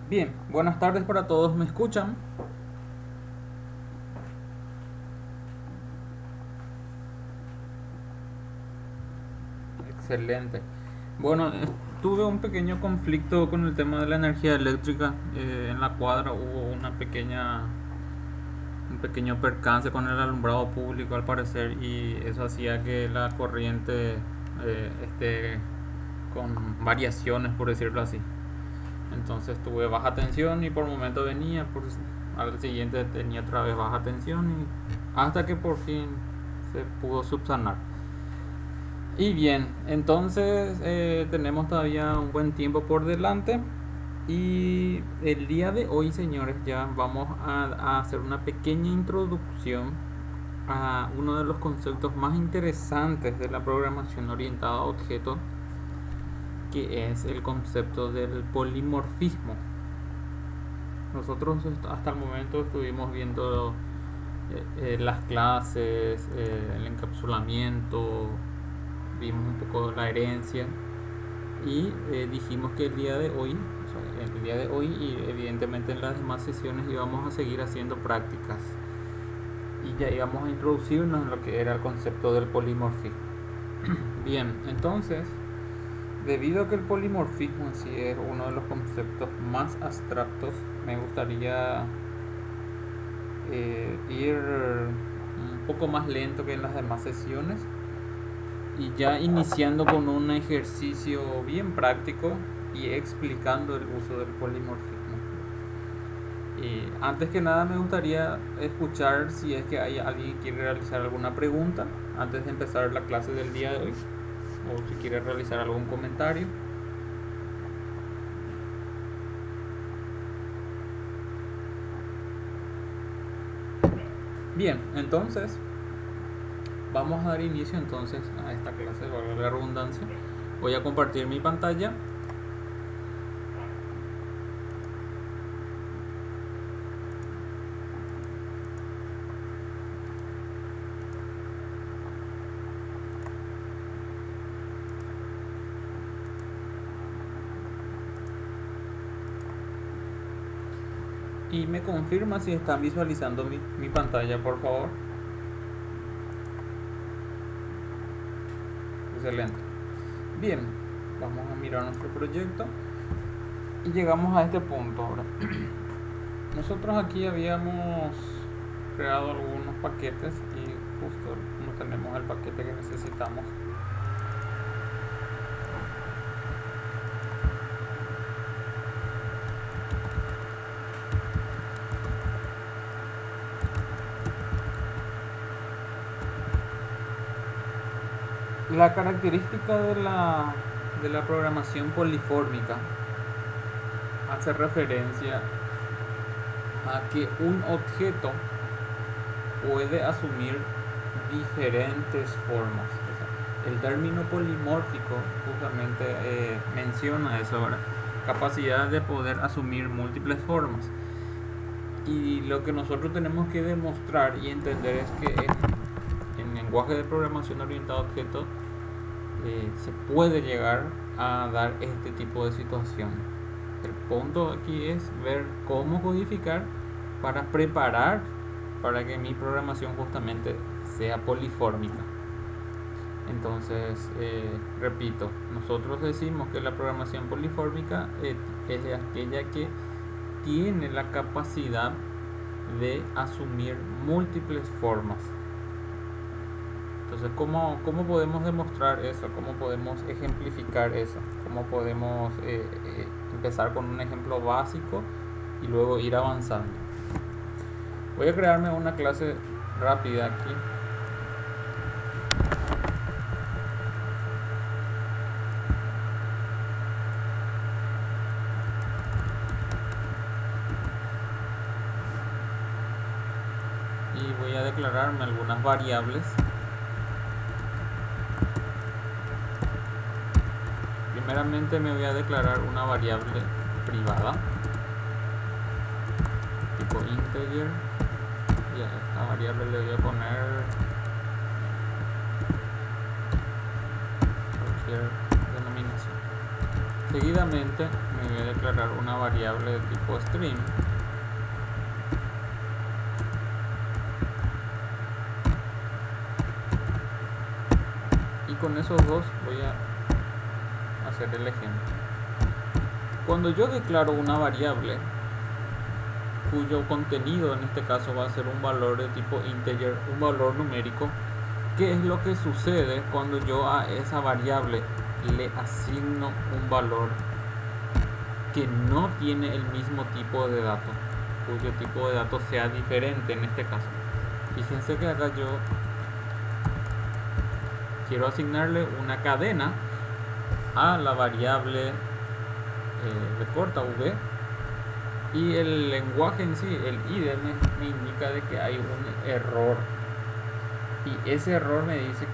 Bien, buenas tardes para todos, ¿me escuchan? Excelente. Bueno, tuve un pequeño conflicto con el tema de la energía eléctrica. En la cuadra hubo un pequeño percance con el alumbrado público al parecer y eso hacía que la corriente esté con variaciones, por decirlo así. Entonces tuve baja tensión y por momento venía, al siguiente tenía otra vez baja tensión y hasta que por fin se pudo subsanar. Y bien, entonces tenemos todavía un buen tiempo por delante y el día de hoy, señores, ya vamos a hacer una pequeña introducción a uno de los conceptos más interesantes de la programación orientada a objetos, que es el concepto del polimorfismo. Nosotros hasta el momento estuvimos viendo las clases, el encapsulamiento, vimos un poco la herencia y dijimos que el día de hoy, el día de hoy y evidentemente en las demás sesiones íbamos a seguir haciendo prácticas y ya íbamos a introducirnos en lo que era el concepto del polimorfismo. Bien, entonces, debido a que el polimorfismo en sí es uno de los conceptos más abstractos, me gustaría ir un poco más lento que en las demás sesiones y ya iniciando con un ejercicio bien práctico y explicando el uso del polimorfismo. Y antes que nada me gustaría escuchar si es que hay alguien que quiere realizar alguna pregunta antes de empezar la clase del día de hoy o si quiere realizar algún comentario. Bien, entonces vamos a dar inicio entonces a esta clase, valga la redundancia. Voy a compartir mi pantalla. Y me confirma si están visualizando mi pantalla, por favor. Excelente. Bien, vamos a mirar nuestro proyecto y llegamos a este punto ahora. Nosotros aquí habíamos creado algunos paquetes y justo no tenemos el paquete que necesitamos. La característica de la programación polifórmica hace referencia a que un objeto puede asumir diferentes formas. O sea, el término polimórfico justamente menciona eso ahora, capacidad de poder asumir múltiples formas. Y lo que nosotros tenemos que demostrar y entender es que en lenguaje de programación orientado a objetos se puede llegar a dar este tipo de situación. El punto aquí es ver cómo codificar para preparar para que mi programación justamente sea polifórmica. Entonces, repito, nosotros decimos que la programación polifórmica es aquella que tiene la capacidad de asumir múltiples formas. Entonces, ¿cómo podemos demostrar eso? ¿Cómo podemos ejemplificar eso? ¿Cómo podemos empezar con un ejemplo básico y luego ir avanzando? Voy a crearme una clase rápida aquí. Y voy a declararme algunas variables. Primeramente me voy a declarar una variable privada tipo integer y a esta variable le voy a poner cualquier denominación. Seguidamente me voy a declarar una variable de tipo string y con esos dos voy a hacer el ejemplo. Cuando yo declaro una variable cuyo contenido en este caso va a ser un valor de tipo integer, un valor numérico, ¿qué es lo que sucede cuando yo a esa variable le asigno un valor que no tiene el mismo tipo de dato, cuyo tipo de dato sea diferente en este caso? Fíjense que acá yo quiero asignarle una cadena a la variable de corta v, y el lenguaje en sí, el IDE, me indica de que hay un error, y ese error me dice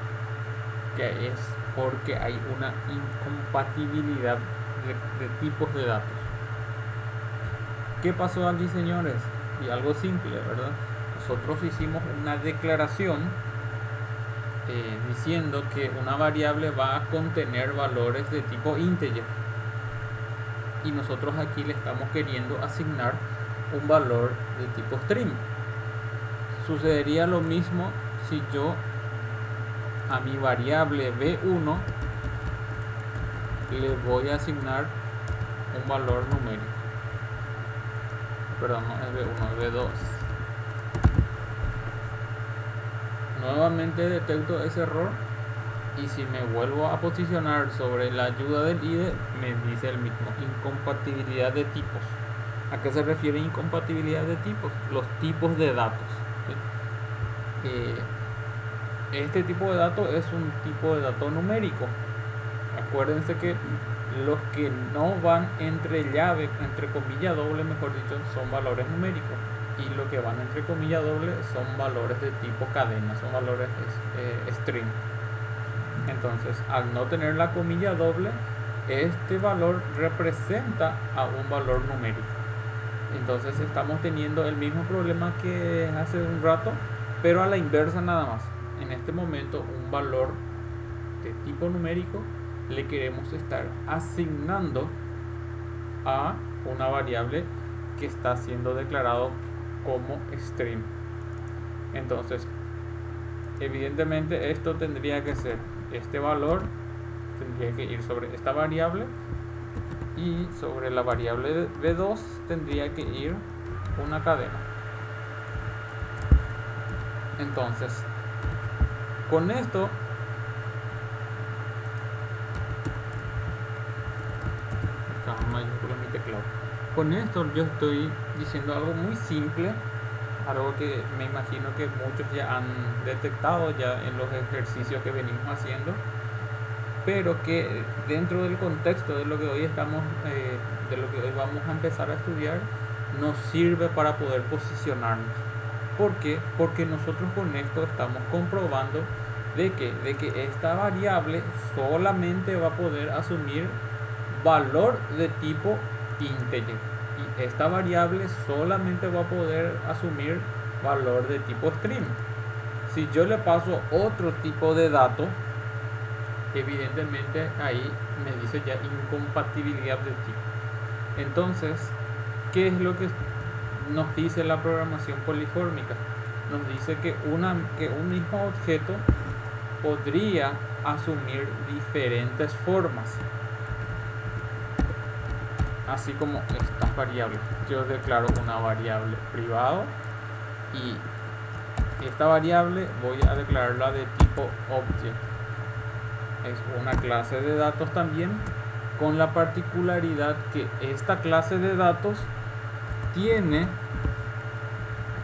que es porque hay una incompatibilidad de tipos de datos. ¿Qué pasó aquí, señores? Y algo simple, ¿verdad? Nosotros hicimos una declaración diciendo que una variable va a contener valores de tipo integer, y nosotros aquí le estamos queriendo asignar un valor de tipo string. Sucedería lo mismo si yo a mi variable v1 le voy a asignar un valor numérico. Perdón, no es v1, es v2. Nuevamente detecto ese error, y si me vuelvo a posicionar sobre la ayuda del IDE, me dice el mismo, incompatibilidad de tipos. ¿A qué se refiere incompatibilidad de tipos? Los tipos de datos, ¿sí? Este tipo de dato es un tipo de dato numérico. Acuérdense que los que no van entre llave, entre comilla doble, mejor dicho, son valores numéricos, y los que van entre comilla doble son valores de tipo cadena, son valores string. Entonces, al no tener la comilla doble, este valor representa a un valor numérico. Entonces estamos teniendo el mismo problema que hace un rato, pero a la inversa nada más. En este momento, un valor de tipo numérico le queremos estar asignando a una variable que está siendo declarado como string. Entonces, evidentemente esto tendría que ser, este valor tendría que ir sobre esta variable, y sobre la variable v2 tendría que ir una cadena. Entonces, con esto mi teclado. Con esto yo estoy diciendo algo muy simple, algo que me imagino que muchos ya han detectado ya en los ejercicios que venimos haciendo, pero que dentro del contexto de lo que hoy estamos, de lo que hoy vamos a empezar a estudiar, nos sirve para poder posicionarnos. ¿Por qué? Porque nosotros con esto estamos comprobando de que esta variable solamente va a poder asumir valor de tipo integer, y esta variable solamente va a poder asumir valor de tipo string. Si yo le paso otro tipo de dato, evidentemente ahí me dice ya incompatibilidad de tipo. Entonces, ¿qué es lo que nos dice la programación polifórmica? Nos dice que un mismo objeto podría asumir diferentes formas, así como estas variables. Yo declaro una variable privado, y esta variable voy a declararla de tipo object. Es una clase de datos también, con la particularidad que esta clase de datos tiene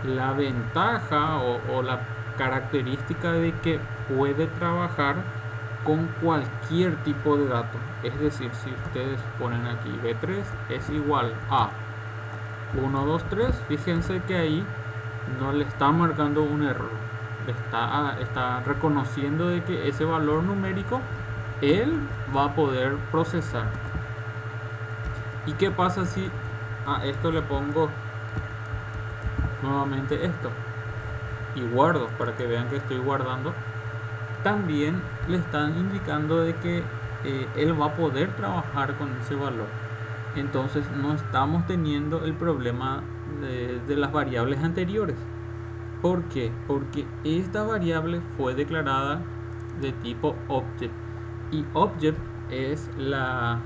la ventaja o la característica de que puede trabajar con cualquier tipo de dato. Es decir, si ustedes ponen aquí b3 es igual a 1, 2, 3, fíjense que ahí no le está marcando un error, está reconociendo de que ese valor numérico él va a poder procesar. ¿Y qué pasa si a esto le pongo nuevamente esto y guardo, para que vean que estoy guardando? También le están indicando de que él va a poder trabajar con ese valor. Entonces no estamos teniendo el problema de las variables anteriores. ¿Por qué? Porque esta variable fue declarada de tipo object, y object es la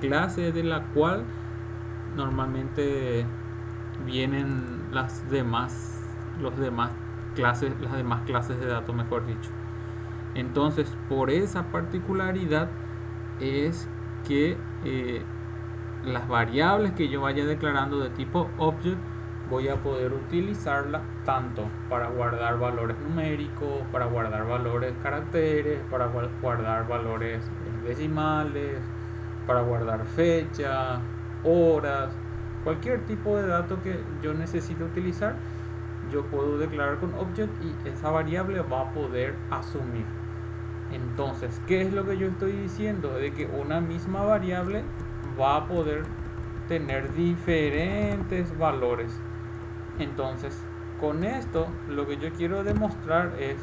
clase de la cual normalmente vienen las demás clases de datos, mejor dicho. Entonces, por esa particularidad es que las variables que yo vaya declarando de tipo object voy a poder utilizarla tanto para guardar valores numéricos, para guardar valores caracteres, para guardar valores decimales, para guardar fecha, horas, cualquier tipo de dato que yo necesite utilizar, yo puedo declarar con object y esa variable va a poder asumir. Entonces, ¿qué es lo que yo estoy diciendo? De que una misma variable va a poder tener diferentes valores. Entonces, con esto lo que yo quiero demostrar es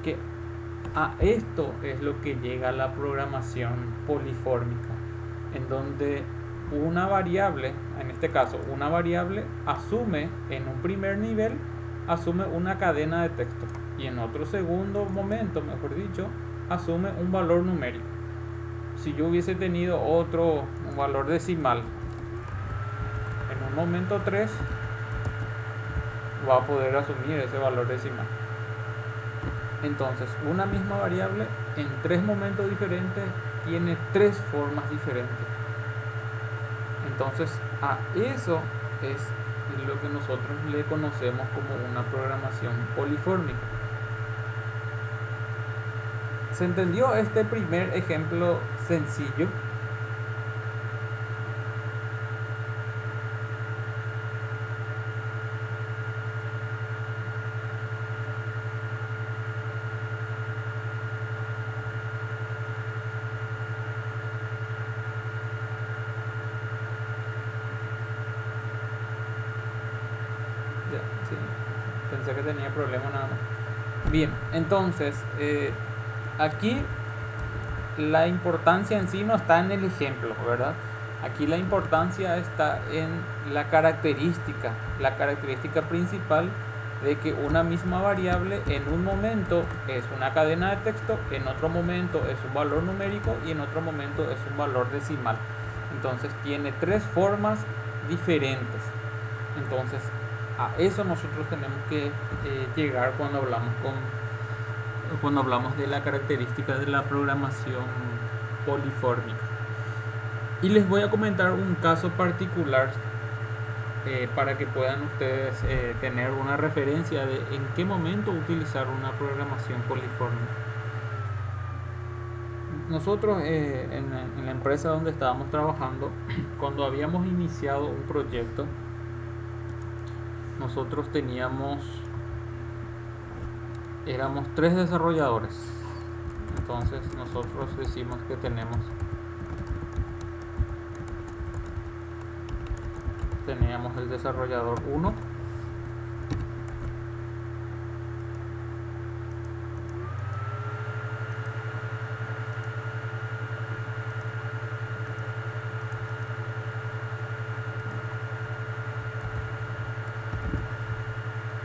que a esto es lo que llega la programación polifórmica, en donde una variable, en este caso una variable, asume en un primer nivel, asume una cadena de texto, y en otro segundo momento, mejor dicho, asume un valor numérico. Si yo hubiese tenido un valor decimal, en un momento 3 va a poder asumir ese valor decimal. Entonces, una misma variable en 3 momentos diferentes tiene 3 formas diferentes. Entonces, a eso es lo que nosotros le conocemos como una programación polifórmica. ¿Se entendió este primer ejemplo sencillo? Ya, sí. Pensé que tenía problema nada más. Bien, entonces, aquí la importancia en sí no está en el ejemplo, ¿verdad? Aquí la importancia está en la característica principal de que una misma variable en un momento es una cadena de texto, en otro momento es un valor numérico y en otro momento es un valor decimal. Entonces tiene 3 formas diferentes. Entonces a eso nosotros tenemos que llegar cuando hablamos de la característica de la programación polifórmica. Y les voy a comentar un caso particular para que puedan ustedes tener una referencia de en qué momento utilizar una programación polifórmica. Nosotros en la empresa donde estábamos trabajando, cuando habíamos iniciado un proyecto, nosotros éramos 3 desarrolladores. Entonces nosotros decimos que teníamos el desarrollador 1,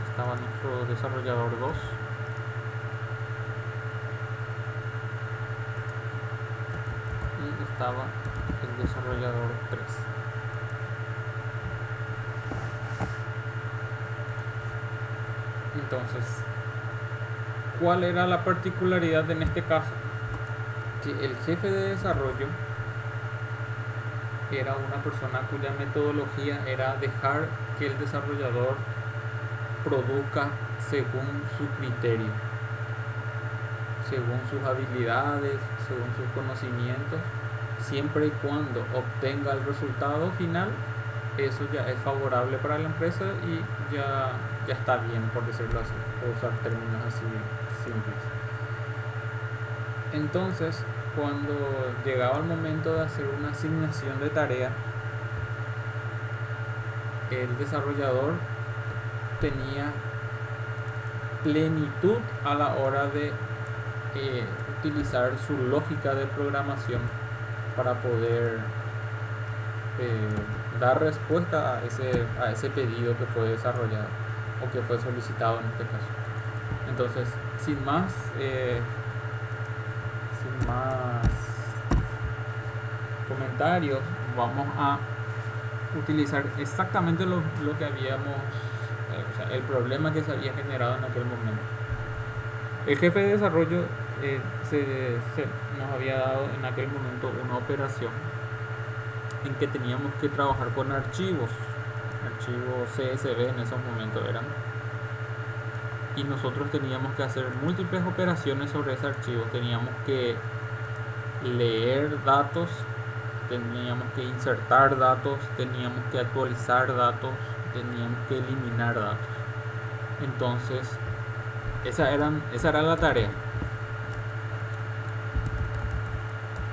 estaba nuestro desarrollador 2, y estaba el desarrollador 3. Entonces, ¿cuál era la particularidad en este caso? Que el jefe de desarrollo era una persona cuya metodología era dejar que el desarrollador produzca según su criterio, según sus habilidades, según sus conocimientos, siempre y cuando obtenga el resultado final, eso ya es favorable para la empresa y ya está bien, por decirlo así, por usar términos así simples. Entonces, cuando llegaba el momento de hacer una asignación de tarea, el desarrollador tenía plenitud a la hora de utilizar su lógica de programación para poder dar respuesta a ese pedido que fue desarrollado o que fue solicitado en este caso. Entonces, sin más comentarios, vamos a utilizar exactamente lo que habíamos, o sea, el problema que se había generado en aquel momento. El jefe de desarrollo nos había dado en aquel momento una operación en que teníamos que trabajar con archivos CSV en esos momentos eran, y nosotros teníamos que hacer múltiples operaciones sobre ese archivo. Teníamos que leer datos, teníamos que insertar datos, teníamos que actualizar datos, teníamos que eliminar datos. Entonces esa era la tarea: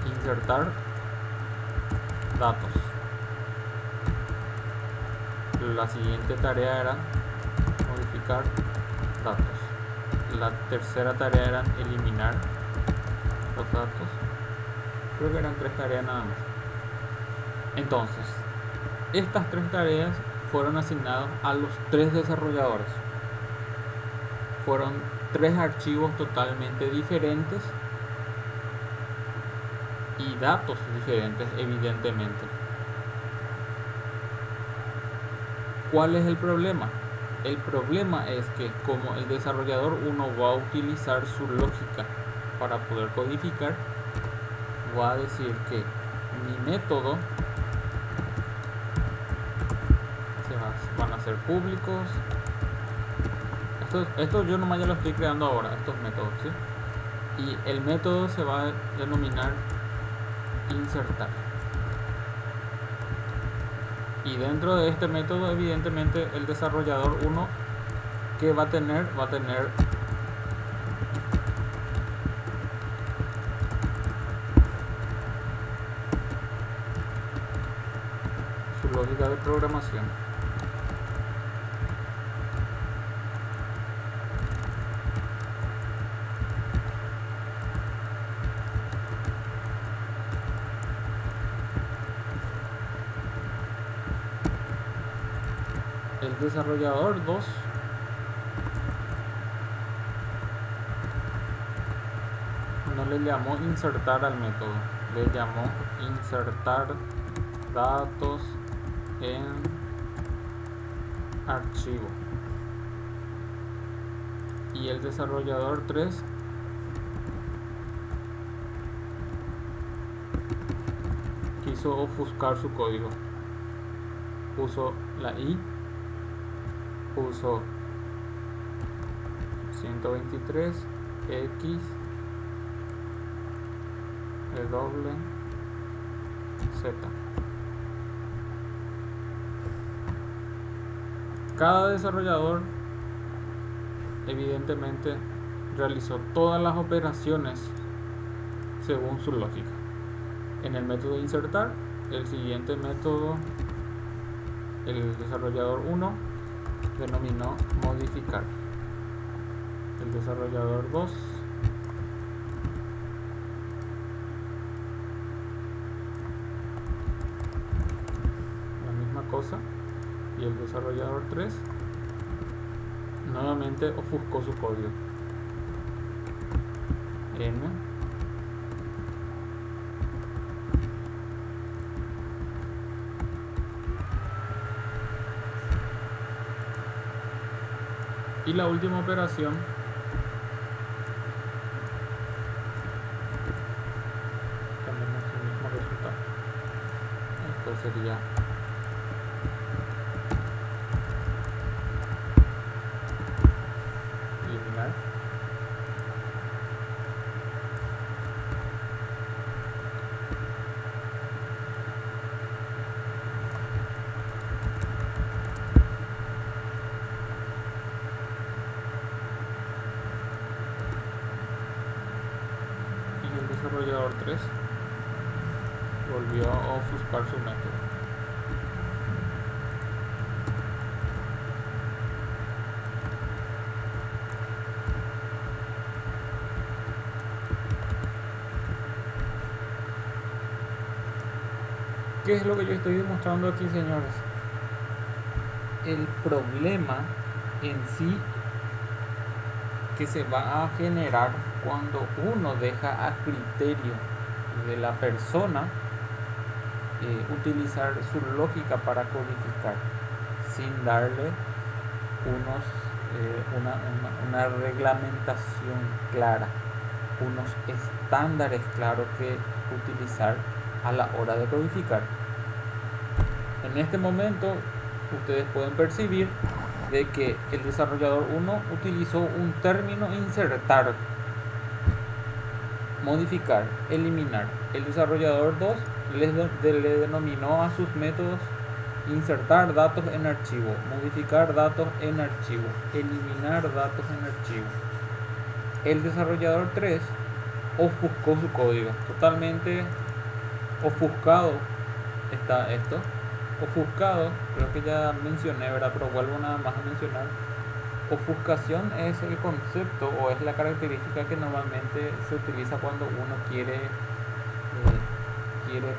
insertar datos. La siguiente tarea era modificar datos. La tercera tarea era eliminar los datos. Creo que eran 3 tareas nada más. Entonces, estas 3 tareas fueron asignadas a los 3 desarrolladores. Fueron 3 archivos totalmente diferentes y datos diferentes, evidentemente. ¿Cuál es el problema? El problema es que como el desarrollador 1 va a utilizar su lógica para poder codificar, va a decir que mi método van a ser públicos. Esto yo nomás ya lo estoy creando ahora, estos métodos, ¿sí? Y el método se va a denominar insertar. Y dentro de este método, evidentemente, el desarrollador 1 que va a tener su lógica de programación. El desarrollador 2 no le llamó insertar al método, le llamó insertar datos en archivo. Y el desarrollador 3 quiso ofuscar su código, puso la i, puso 123 x w z. Cada desarrollador evidentemente realizó todas las operaciones según su lógica. En el método insertar, el siguiente método, el desarrollador 1 denominó modificar. El desarrollador 2 la misma cosa, y el desarrollador 3 nuevamente ofuscó su código. N y la última operación tenemos el mismo resultado. Esto sería eliminar. Y el desarrollador 3 volvió a ofuscar su método. ¿Qué es lo que yo estoy demostrando aquí, señores? El problema en sí que se va a generar cuando uno deja a criterio de la persona utilizar su lógica para codificar sin darle una reglamentación clara, unos estándares claros que utilizar a la hora de codificar. En este momento ustedes pueden percibir de que el desarrollador 1 utilizó un término insertar, modificar, eliminar. El desarrollador 2 le denominó a sus métodos insertar datos en archivo, modificar datos en archivo, eliminar datos en archivo. El desarrollador 3 ofuscó su código, totalmente ofuscado está esto. Ofuscado, creo que ya mencioné, ¿verdad? Pero vuelvo nada más a mencionar. Ofuscación es el concepto o es la característica que normalmente se utiliza cuando uno quiere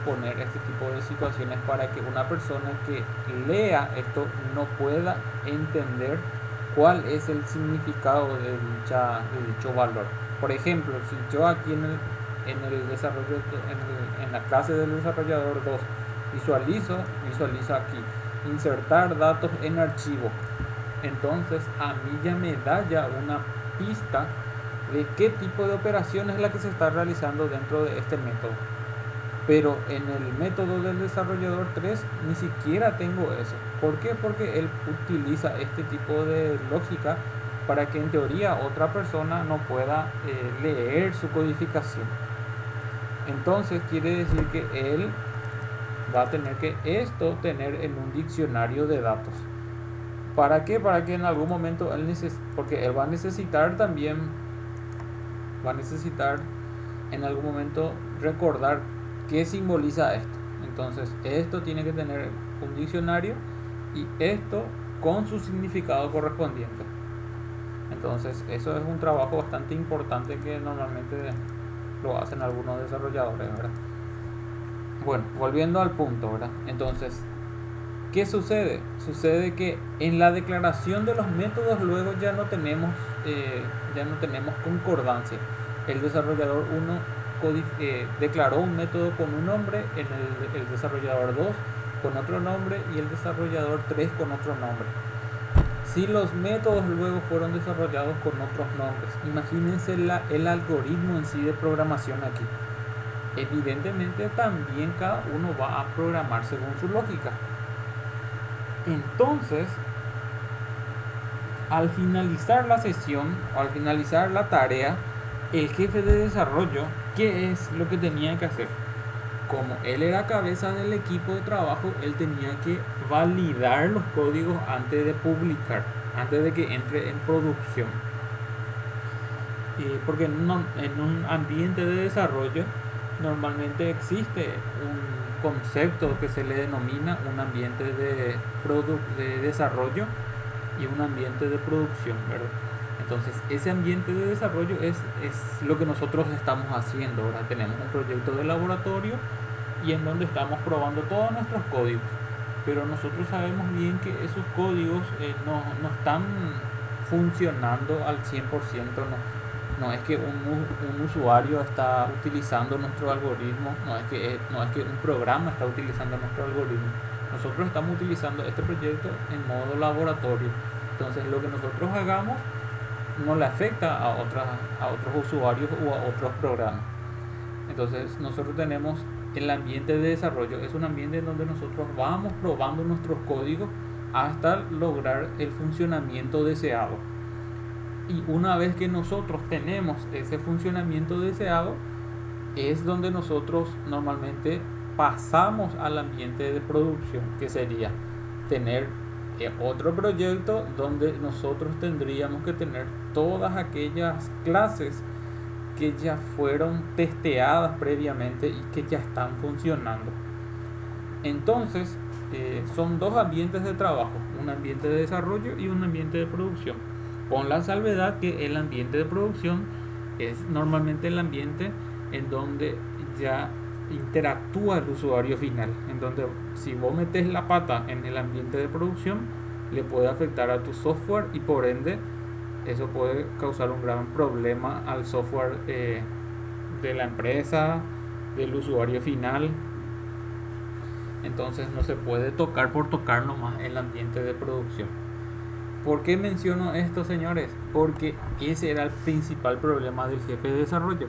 poner este tipo de situaciones para que una persona que lea esto no pueda entender cuál es el significado de dicho valor. Por ejemplo, si yo aquí en el desarrollo, en la clase del desarrollador 2 visualizo aquí insertar datos en archivo, entonces a mí ya me da ya una pista de qué tipo de operación es la que se está realizando dentro de este método. Pero en el método del desarrollador 3 ni siquiera tengo eso. ¿Por qué? Porque él utiliza este tipo de lógica para que en teoría otra persona no pueda leer su codificación. Entonces quiere decir que él va a tener que tener en un diccionario de datos. ¿Para qué? Para que en algún momento porque él va a necesitar en algún momento recordar qué simboliza esto. Entonces esto tiene que tener un diccionario y esto con su significado correspondiente. Entonces eso es un trabajo bastante importante que normalmente lo hacen algunos desarrolladores, ¿verdad? Bueno, volviendo al punto, ¿verdad? Entonces, ¿qué sucede? Sucede que en la declaración de los métodos luego ya no tenemos concordancia. El desarrollador 1 declaró un método con un nombre, el desarrollador 2 con otro nombre y el desarrollador 3 con otro nombre. Si los métodos luego fueron desarrollados con otros nombres, imagínense el algoritmo en sí de programación aquí. Evidentemente también cada uno va a programar según su lógica. Entonces, al finalizar la sesión o al finalizar la tarea, el jefe de desarrollo, ¿qué es lo que tenía que hacer? Como él era cabeza del equipo de trabajo, él tenía que validar los códigos antes de publicar, antes de que entre en producción. Porque en un ambiente de desarrollo normalmente existe un concepto que se le denomina un ambiente de desarrollo y un ambiente de producción, ¿verdad? Entonces ese ambiente de desarrollo es lo que nosotros estamos haciendo. Ahora tenemos un proyecto de laboratorio y en donde estamos probando todos nuestros códigos, pero nosotros sabemos bien que esos códigos no están funcionando al 100%. No es que un usuario está utilizando nuestro algoritmo, no es que un programa está utilizando nuestro algoritmo. Nosotros estamos utilizando este proyecto en modo laboratorio. Entonces lo que nosotros hagamos no le afecta a otros usuarios o a otros programas. Entonces nosotros tenemos el ambiente de desarrollo, es un ambiente en donde nosotros vamos probando nuestros códigos hasta lograr el funcionamiento deseado. Y una vez que nosotros tenemos ese funcionamiento deseado, es donde nosotros normalmente pasamos al ambiente de producción, que sería tener otro proyecto donde nosotros tendríamos que tener todas aquellas clases que ya fueron testeadas previamente y que ya están funcionando. Entonces son dos ambientes de trabajo, un ambiente de desarrollo y un ambiente de producción, con la salvedad que el ambiente de producción es normalmente el ambiente en donde ya interactúa el usuario final. Entonces, si vos metes la pata en el ambiente de producción, le puede afectar a tu software y por ende eso puede causar un gran problema al software de la empresa, del usuario final. Entonces no se puede tocar por tocar nomás el ambiente de producción. ¿Por qué menciono esto, señores? Porque ese era el principal problema del jefe de desarrollo.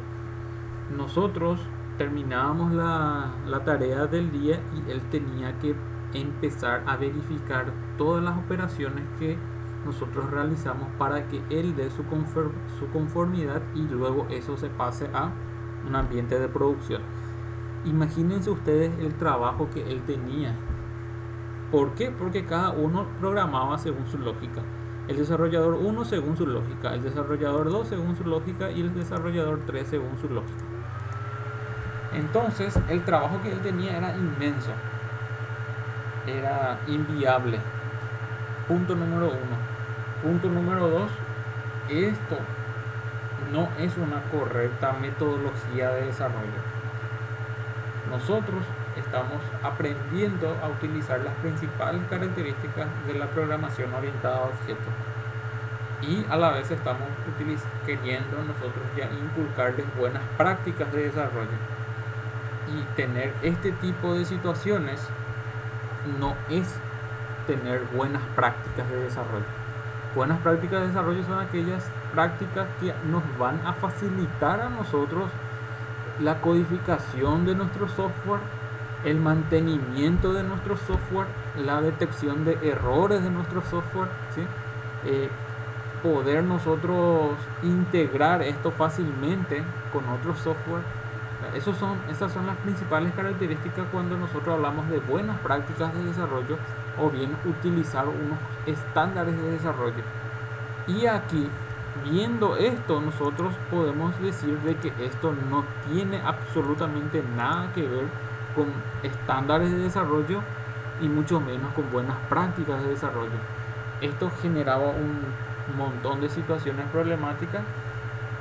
Nosotros terminábamos la tarea del día y él tenía que empezar a verificar todas las operaciones que nosotros realizamos para que él dé su conformidad y luego eso se pase a un ambiente de producción. Imagínense ustedes el trabajo que él tenía. ¿Por qué? Porque cada uno programaba según su lógica. El desarrollador 1 según su lógica, el desarrollador 2 según su lógica y el desarrollador 3 según su lógica. Entonces el trabajo que él tenía era inmenso, era inviable. Punto número 1. Punto número 2, esto no es una correcta metodología de desarrollo. Nosotros estamos aprendiendo a utilizar las principales características de la programación orientada a objetos y a la vez estamos queriendo nosotros ya inculcarles buenas prácticas de desarrollo. Y tener este tipo de situaciones no es tener buenas prácticas de desarrollo. Buenas prácticas de desarrollo son aquellas prácticas que nos van a facilitar a nosotros la codificación de nuestro software, el mantenimiento de nuestro software, la detección de errores de nuestro software, ¿sí? Poder nosotros integrar esto fácilmente con otro software. Esas son las principales características cuando nosotros hablamos de buenas prácticas de desarrollo o bien utilizar unos estándares de desarrollo. Y aquí, viendo esto, nosotros podemos decir de que esto no tiene absolutamente nada que ver con estándares de desarrollo y mucho menos con buenas prácticas de desarrollo. Esto generaba un montón de situaciones problemáticas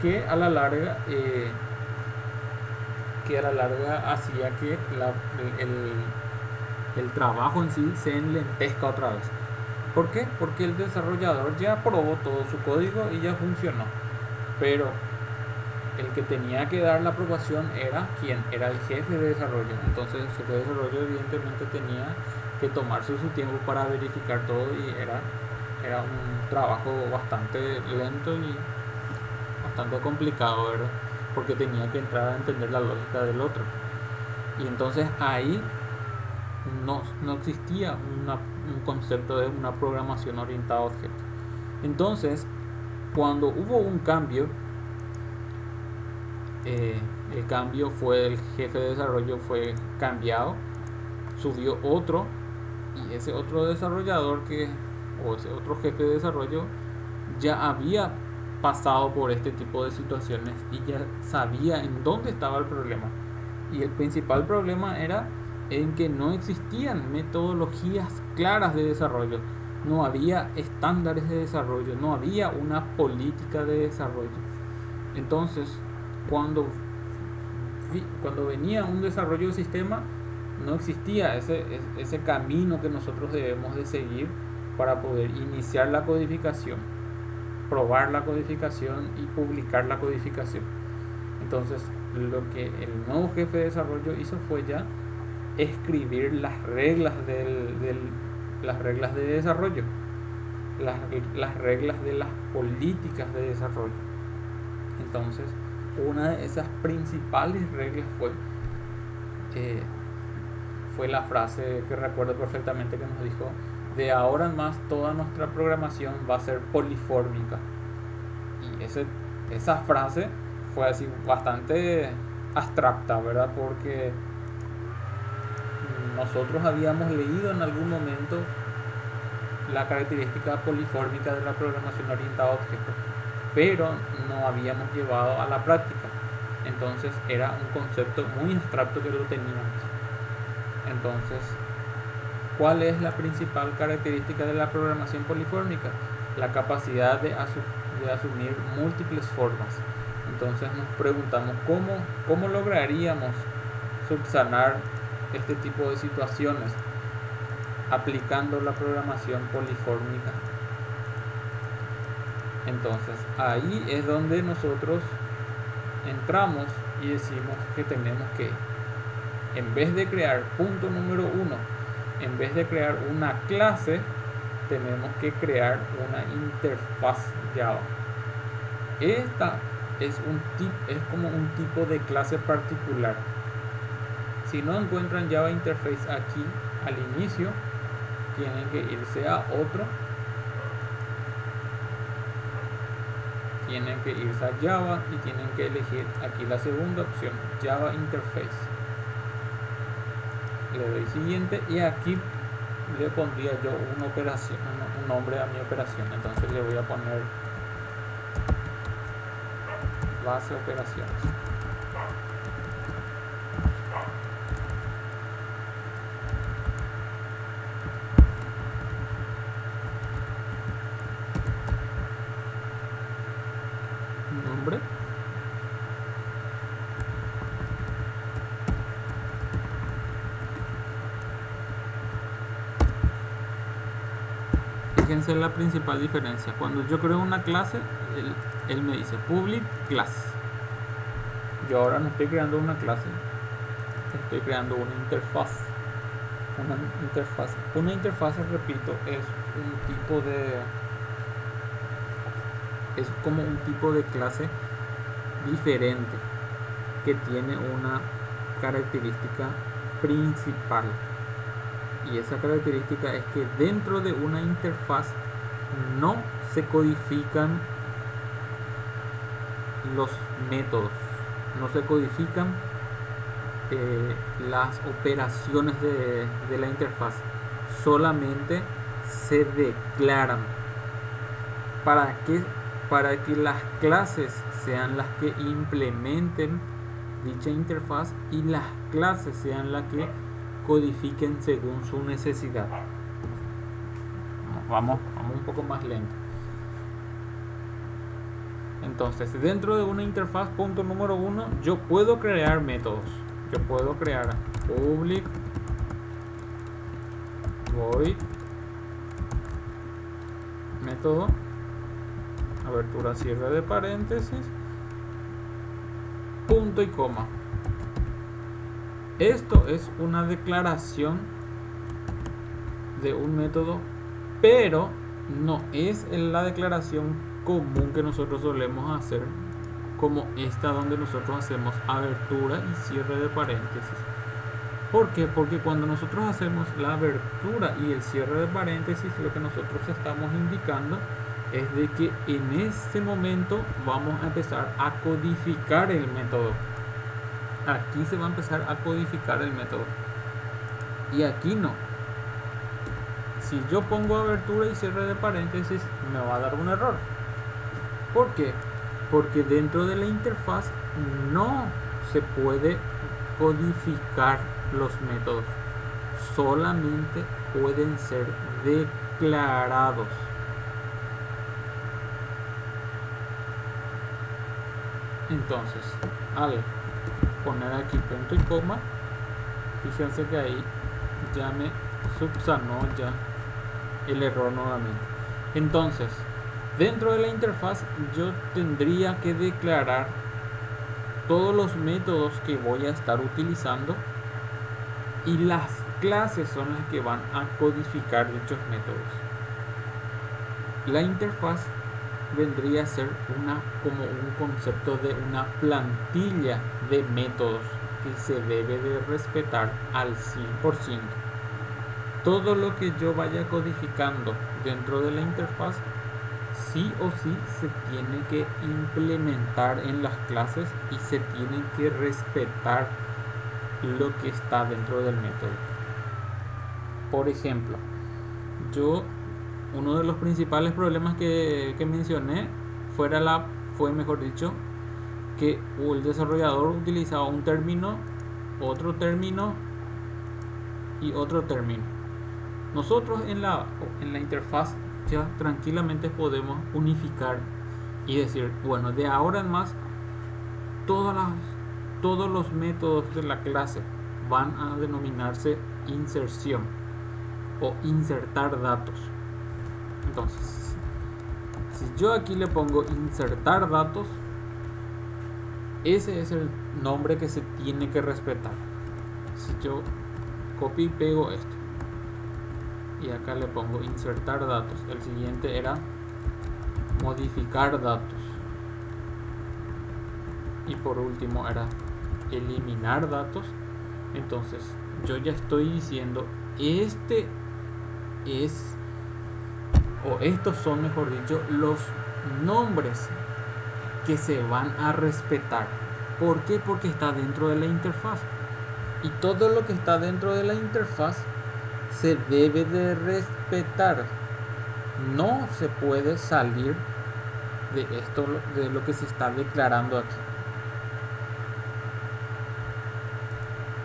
que a la larga hacía que el trabajo en sí se enlentezca otra vez. ¿Por qué? Porque el desarrollador ya probó todo su código y ya funcionó. Pero el que tenía que dar la aprobación era quien era el jefe de desarrollo. Entonces el jefe de desarrollo evidentemente tenía que tomarse su tiempo para verificar todo y era un trabajo bastante lento y bastante complicado, ¿verdad? Porque tenía que entrar a entender la lógica del otro. Y entonces ahí no existía un concepto de una programación orientada a objetos. Entonces, cuando hubo un cambio, el cambio fue el jefe de desarrollo fue cambiado, subió otro y ese otro desarrollador o ese otro jefe de desarrollo ya había pasado por este tipo de situaciones y ya sabía en dónde estaba el problema. Y el principal problema era en que no existían metodologías claras de desarrollo, no había estándares de desarrollo, no había una política de desarrollo. Entonces, cuando venía un desarrollo del sistema, no existía ese camino que nosotros debemos de seguir para poder iniciar la codificación, probar la codificación y publicar la codificación. Entonces, lo que el nuevo jefe de desarrollo hizo fue ya escribir las reglas las reglas de desarrollo, las reglas de las políticas de desarrollo. Entonces, una de esas principales reglas fue la frase que recuerdo perfectamente que nos dijo: de ahora en más toda nuestra programación va a ser polifórmica. Y esa frase fue así bastante abstracta, ¿verdad? Porque nosotros habíamos leído en algún momento la característica polifórmica de la programación orientada a objetos, pero no habíamos llevado a la práctica. Entonces era un concepto muy abstracto que lo teníamos. Entonces, ¿cuál es la principal característica de la programación polifórmica? La capacidad de asumir múltiples formas. Entonces nos preguntamos cómo lograríamos subsanar este tipo de situaciones aplicando la programación polifórmica. Entonces ahí es donde nosotros entramos y decimos que tenemos que, en vez de crear, punto número 1, en vez de crear una clase, tenemos que crear una interfaz Java. Esta es como un tipo de clase particular. Si no encuentran Java Interface aquí al inicio, tienen que irse a otro, tienen que irse a Java y tienen que elegir aquí la segunda opción, Java Interface. Le doy siguiente y aquí le pondría yo una operación, un nombre a mi operación. Entonces le voy a poner base operaciones. Nombre. Fíjense la principal diferencia. Cuando yo creo una clase, él me dice public class. Yo ahora no estoy creando una clase, estoy creando una interfaz. Una interfaz, repito, es como un tipo de clase diferente que tiene una característica principal. Y esa característica es que dentro de una interfaz no se codifican los métodos, no se codifican las operaciones de la interfaz, solamente se declaran. ¿Para qué? Para que las clases sean las que implementen dicha interfaz y las clases sean las que codifiquen según su necesidad. Vamos un poco más lento. Entonces, dentro de una interfaz, punto número 1, yo puedo crear métodos. Yo puedo crear public void método, abertura, cierre de paréntesis, punto y coma. Esto es una declaración de un método, pero no es la declaración común que nosotros solemos hacer, como esta donde nosotros hacemos abertura y cierre de paréntesis. ¿Por qué? Porque cuando nosotros hacemos la abertura y el cierre de paréntesis, lo que nosotros estamos indicando es de que en este momento vamos a empezar a codificar el método. Aquí se va a empezar a codificar el método y aquí no. Si yo pongo abertura y cierre de paréntesis, me va a dar un error. ¿Por qué? Porque dentro de la interfaz no se puede codificar los métodos, solamente pueden ser declarados. Entonces, al poner aquí punto y coma, fíjense que ahí ya me subsanó ya el error nuevamente. Entonces, dentro de la interfaz yo tendría que declarar todos los métodos que voy a estar utilizando y las clases son las que van a codificar dichos métodos. La interfaz vendría a ser como un concepto de una plantilla de métodos que se debe de respetar al 100%. Todo lo que yo vaya codificando dentro de la interfaz sí o sí se tiene que implementar en las clases y se tiene que respetar lo que está dentro del método. Por ejemplo, uno de los principales problemas que mencioné fue mejor dicho, que el desarrollador utilizaba un término, otro término y otro término. Nosotros en la interfaz ya tranquilamente podemos unificar y decir, bueno, de ahora en más todos los métodos de la clase van a denominarse inserción o insertar datos. Entonces, si yo aquí le pongo insertar datos, ese es el nombre que se tiene que respetar. Si yo copio y pego esto y acá le pongo insertar datos, el siguiente era modificar datos y por último era eliminar datos. Entonces yo ya estoy diciendo este es, o estos son, mejor dicho, los nombres que se van a respetar. ¿Por qué? Porque está dentro de la interfaz y todo lo que está dentro de la interfaz se debe de respetar. No se puede salir de esto, de lo que se está declarando aquí.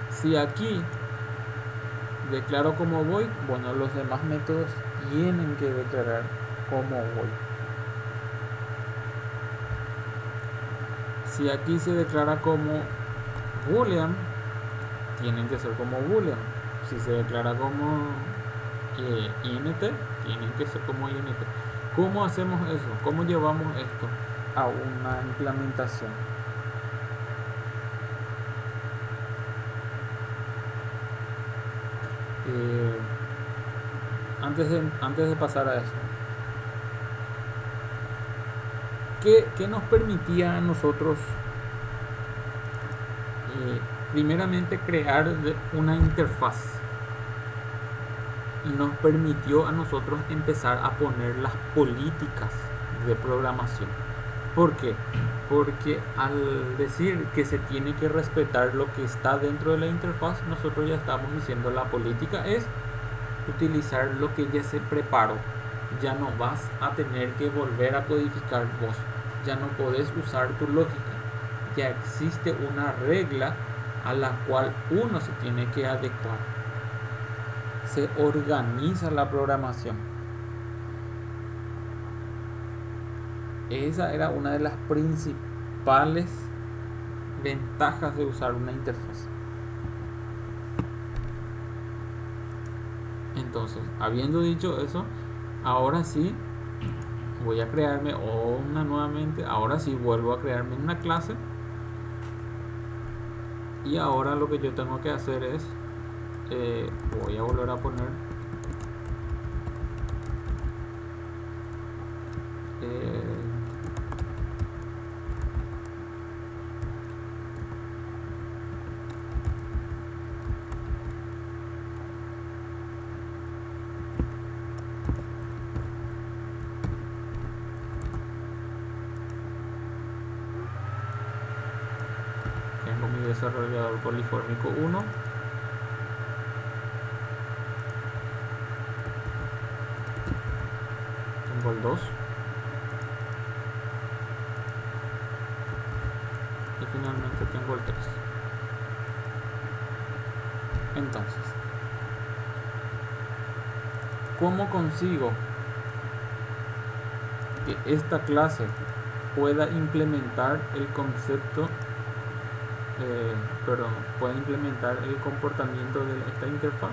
Si aquí declaro como voy, bueno, los demás métodos tienen que declarar como voy. Si aquí se declara como boolean, tienen que ser como boolean. Si se declara como int, tienen que ser como int. ¿Cómo hacemos eso? ¿Cómo llevamos esto a una implementación? Antes de pasar a eso, ¿qué nos permitía a nosotros primeramente crear una interfaz? Nos permitió a nosotros empezar a poner las políticas de programación. ¿Por qué? Porque al decir que se tiene que respetar lo que está dentro de la interfaz, nosotros ya estamos diciendo la política es utilizar lo que ya se preparó. Ya no vas a tener que volver a codificar vos. Ya no podés usar tu lógica. Ya existe una regla a la cual uno se tiene que adecuar. Se organiza la programación. Esa era una de las principales ventajas de usar una interfaz. Entonces, habiendo dicho eso, ahora sí voy a crearme una nuevamente. Ahora sí vuelvo a crearme una clase. Y ahora lo que yo tengo que hacer es voy a volver a poner tengo mi desarrollador polifórmico 1. Tengo el 2. Y finalmente tengo el 3. Entonces, ¿cómo consigo que esta clase pueda implementar el concepto, pueda implementar el comportamiento de esta interfaz?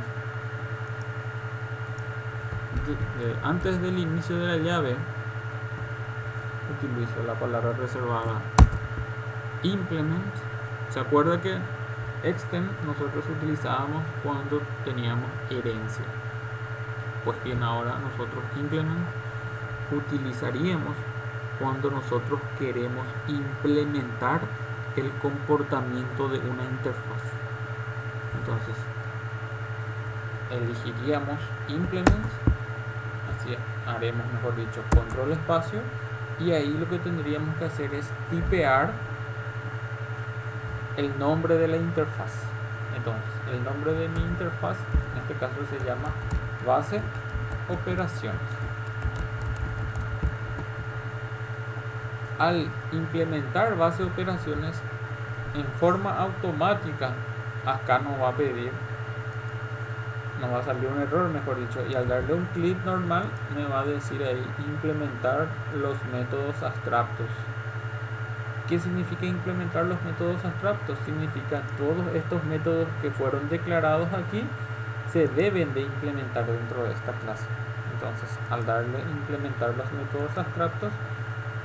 Antes del inicio de la llave utilizo la palabra reservada implement. ¿Se acuerda que extend nosotros utilizábamos cuando teníamos herencia? Pues bien, ahora nosotros implement utilizaríamos cuando nosotros queremos implementar el comportamiento de una interfaz. Entonces elegiríamos implement, así haremos, mejor dicho, control espacio, y ahí lo que tendríamos que hacer es tipear el nombre de la interfaz. Entonces el nombre de mi interfaz en este caso se llama base operaciones. Al implementar base de operaciones en forma automática, acá nos va a pedir, nos va a salir un error, mejor dicho, y al darle un clic normal me va a decir ahí implementar los métodos abstractos. ¿Qué significa implementar los métodos abstractos? Significa todos estos métodos que fueron declarados aquí se deben de implementar dentro de esta clase. Entonces, al darle implementar los métodos abstractos,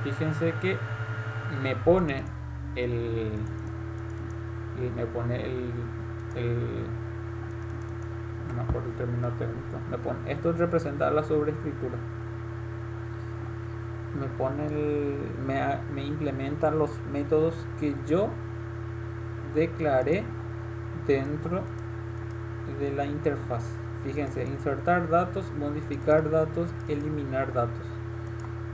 fíjense que me pone no me acuerdo el término técnico, esto representa la sobreescritura, me implementa los métodos que yo declaré dentro de la interfaz. Fíjense, insertar datos, modificar datos, eliminar datos.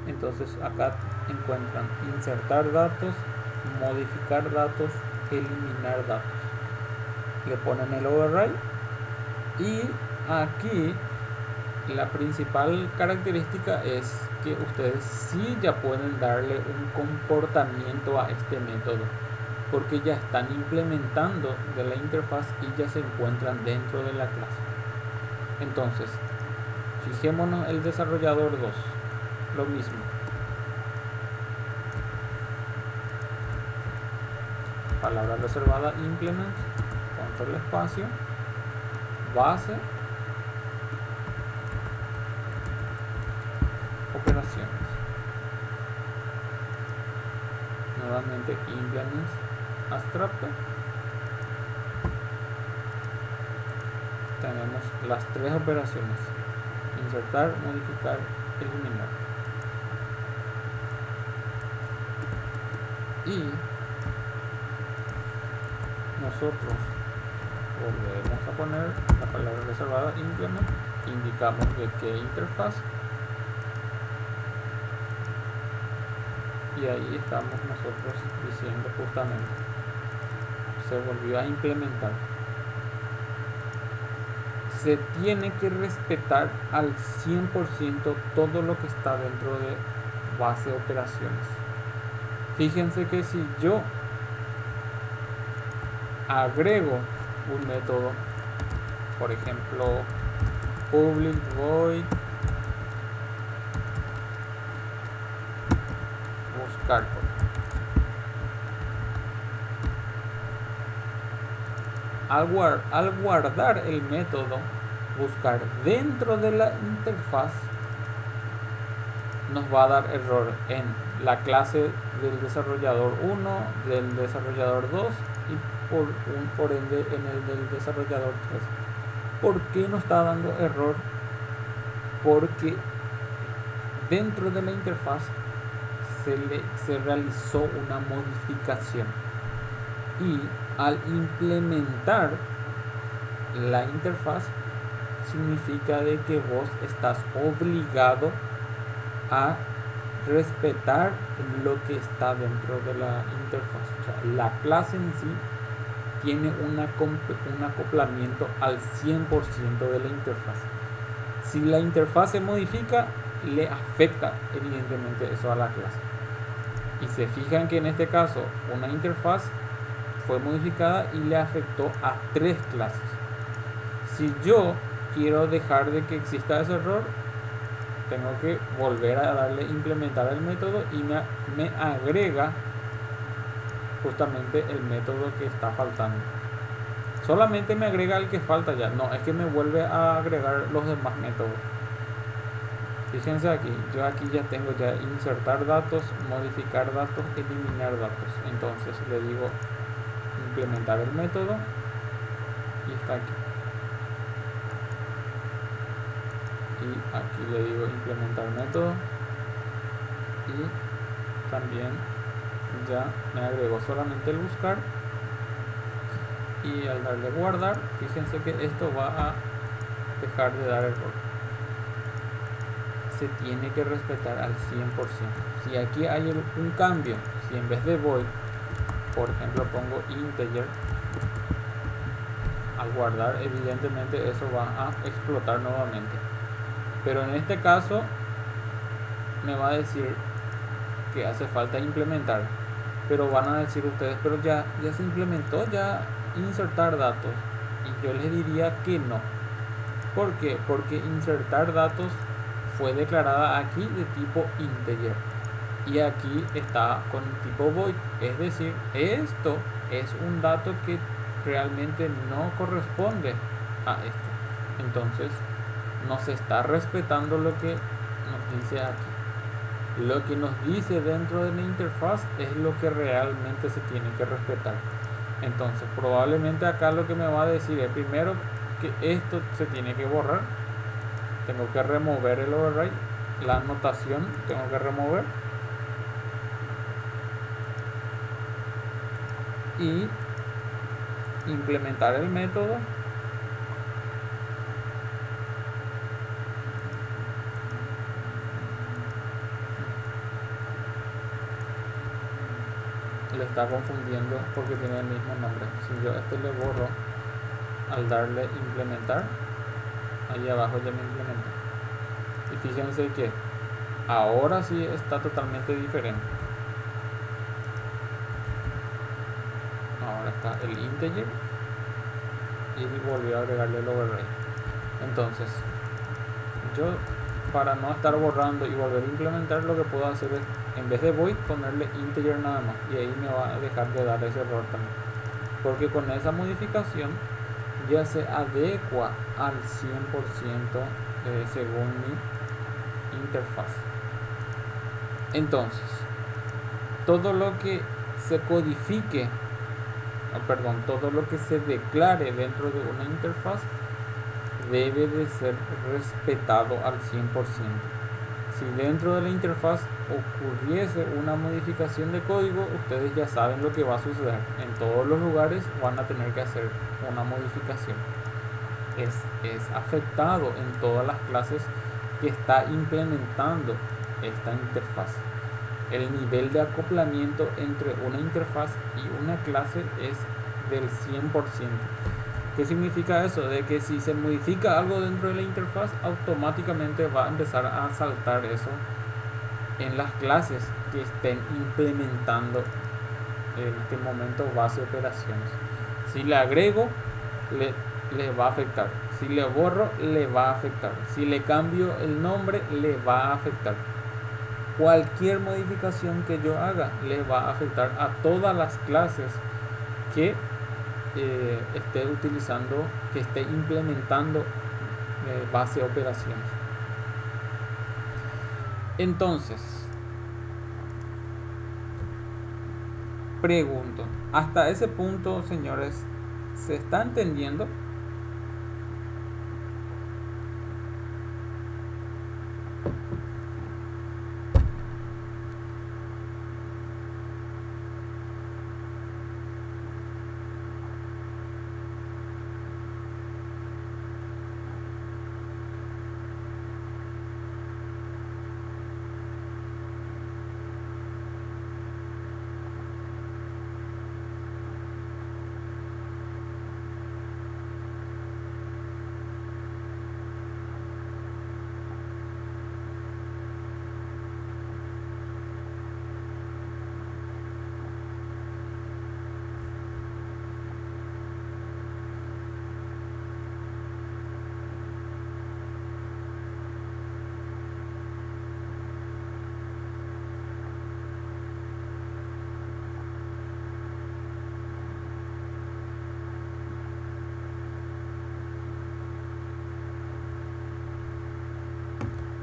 Entonces acá encuentran insertar datos, modificar datos, eliminar datos. Le ponen el override y aquí la principal característica es que ustedes sí ya pueden darle un comportamiento a este método, porque ya están implementando de la interfaz y ya se encuentran dentro de la clase. Entonces, fijémonos el desarrollador 2, lo mismo. Palabra reservada implement, control espacio, base, operaciones. Nuevamente implement abstracto. Tenemos las tres operaciones: insertar, modificar, eliminar. Y nosotros volvemos a poner la palabra reservada implement, indicamos de qué interfaz, y ahí estamos nosotros diciendo justamente se volvió a implementar. Se tiene que respetar al 100% todo lo que está dentro de base de operaciones. Fíjense que si yo agrego un método, por ejemplo public void buscar, al guardar el método buscar dentro de la interfaz, nos va a dar error en la clase del desarrollador 1, del desarrollador 2 y por ende en el del desarrollador 3. ¿Por qué nos está dando error? Porque dentro de la interfaz se realizó una modificación, y al implementar la interfaz significa de que vos estás obligado a respetar lo que está dentro de la interfaz. O sea, la clase en sí tiene un acoplamiento al 100% de la interfaz. Si la interfaz se modifica, le afecta evidentemente eso a la clase. Y se fijan que en este caso una interfaz fue modificada y le afectó a 3 clases. Si yo quiero dejar de que exista ese error, tengo que volver a darle implementar el método y me agrega justamente el método que está faltando. Solamente me agrega el que falta ya, no es que me vuelve a agregar los demás métodos. Fíjense aquí, yo aquí ya tengo ya insertar datos, modificar datos, eliminar datos. Entonces le digo implementar el método y está aquí. Y aquí le digo implementar método y también ya me agregó solamente el buscar, y al darle guardar, fíjense que esto va a dejar de dar error. Se tiene que respetar al 100%. Si aquí hay un cambio, si en vez de void, por ejemplo, pongo integer, al guardar evidentemente eso va a explotar nuevamente. Pero en este caso me va a decir que hace falta implementar, pero van a decir ustedes, pero ya se implementó, ya insertar datos, y yo les diría que no. ¿Por qué? Porque insertar datos fue declarada aquí de tipo integer, y aquí está con tipo void, es decir, esto es un dato que realmente no corresponde a esto. Entonces no se está respetando lo que nos dice aquí. Lo que nos dice dentro de la interfaz es lo que realmente se tiene que respetar. Entonces probablemente acá lo que me va a decir es primero que esto se tiene que borrar. Tengo que remover el override. La anotación tengo que remover. Y implementar el método. Le está confundiendo porque tiene el mismo nombre. Si yo este le borro al darle implementar, ahí abajo ya me implementa. Y fíjense que ahora sí está totalmente diferente. Ahora está el integer y volvió a agregarle el override. Entonces yo, para no estar borrando y volver a implementar, lo que puedo hacer es, en vez de void, ponerle integer nada más, y ahí me va a dejar de dar ese error también, porque con esa modificación ya se adecua al 100% según mi interfaz. Entonces todo lo que se codifique, todo lo que se declare dentro de una interfaz debe de ser respetado al 100%. Si dentro de la interfaz ocurriese una modificación de código, ustedes ya saben lo que va a suceder. En todos los lugares van a tener que hacer una modificación. Es afectado en todas las clases que está implementando esta interfaz. El nivel de acoplamiento entre una interfaz y una clase es del 100%. ¿Qué significa eso? De que si se modifica algo dentro de la interfaz, automáticamente va a empezar a saltar eso en las clases que estén implementando en este momento base de operaciones. Si le agrego, le va a afectar. Si le borro, le va a afectar. Si le cambio el nombre, le va a afectar. Cualquier modificación que yo haga le va a afectar a todas las clases que esté utilizando, que esté implementando base de operaciones. Entonces, pregunto, hasta ese punto, señores, ¿se está entendiendo?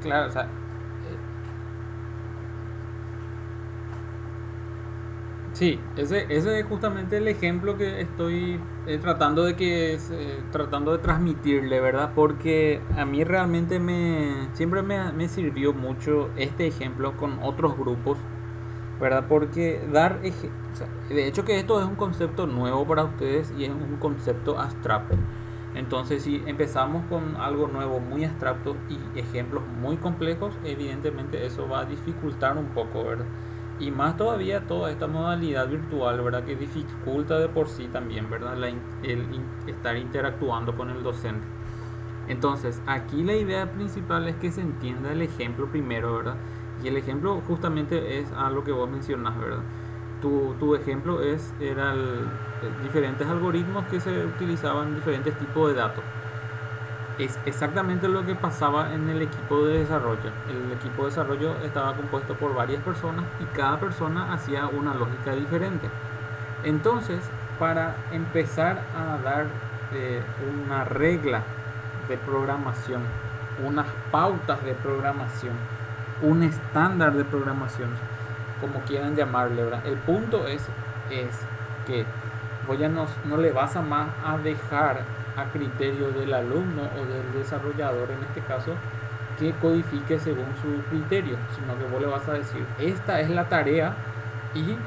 Claro, o sea, sí, ese es justamente el ejemplo que estoy tratando de transmitirle, ¿verdad? Porque a mí realmente siempre me sirvió mucho este ejemplo con otros grupos, ¿verdad? Porque o sea, de hecho que esto es un concepto nuevo para ustedes y es un concepto abstracto. Entonces, si empezamos con algo nuevo, muy abstracto y ejemplos muy complejos, evidentemente eso va a dificultar un poco, ¿verdad? Y más todavía toda esta modalidad virtual, ¿verdad? Que dificulta de por sí también, ¿verdad? Estar interactuando con el docente. Entonces, aquí la idea principal es que se entienda el ejemplo primero, ¿verdad? Y el ejemplo justamente es a lo que vos mencionás, ¿verdad? Tu ejemplo diferentes algoritmos que se utilizaban diferentes tipos de datos. Es exactamente lo que pasaba en el equipo de desarrollo. El equipo de desarrollo estaba compuesto por varias personas y cada persona hacía una lógica diferente. Entonces, para empezar a dar una regla de programación, unas pautas de programación, un estándar de programación, como quieran llamarle, ¿verdad? El punto es que vos ya no le vas a más a dejar a criterio del alumno o del desarrollador, en este caso, que codifique según su criterio, sino que vos le vas a decir, esta es la tarea y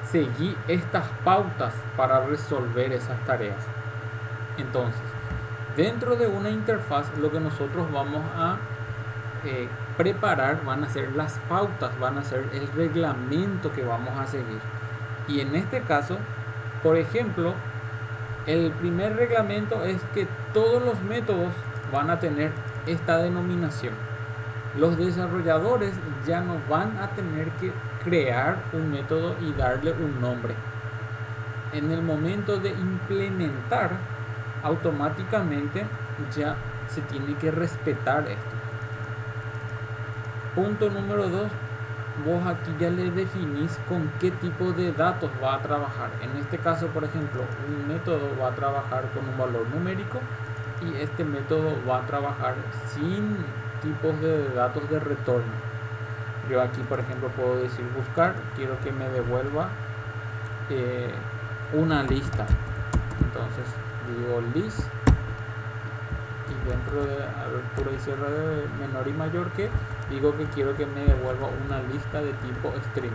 seguí estas pautas para resolver esas tareas. Entonces, dentro de una interfaz, lo que nosotros vamos a preparar van a ser las pautas, van a ser el reglamento que vamos a seguir. Y en este caso, por ejemplo, el primer reglamento es que todos los métodos van a tener esta denominación. Los desarrolladores ya no van a tener que crear un método y darle un nombre. En el momento de implementar, automáticamente ya se tiene que respetar esto. Punto número 2, vos aquí ya le definís con qué tipo de datos va a trabajar. En este caso, por ejemplo, un método va a trabajar con un valor numérico y este método va a trabajar sin tipos de datos de retorno. Yo aquí, por ejemplo, puedo decir buscar, quiero que me devuelva una lista. Entonces digo list y dentro de abertura y cierre de menor y mayor que, digo que quiero que me devuelva una lista de tipo string.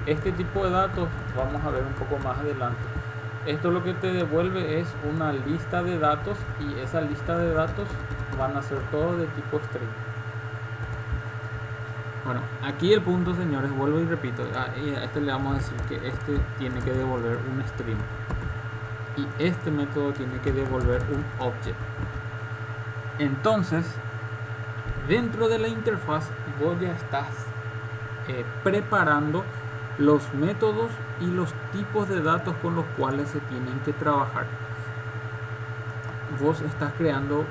Este tipo de datos vamos a ver un poco más adelante. Esto lo que te devuelve es una lista de datos y esa lista de datos van a ser todos de tipo string. Bueno, aquí el punto, señores, vuelvo y repito, a este le vamos a decir que este tiene que devolver un string y este método tiene que devolver un object. Entonces, dentro de la interfaz vos ya estás preparando los métodos y los tipos de datos con los cuales se tienen que trabajar. Vos estás creando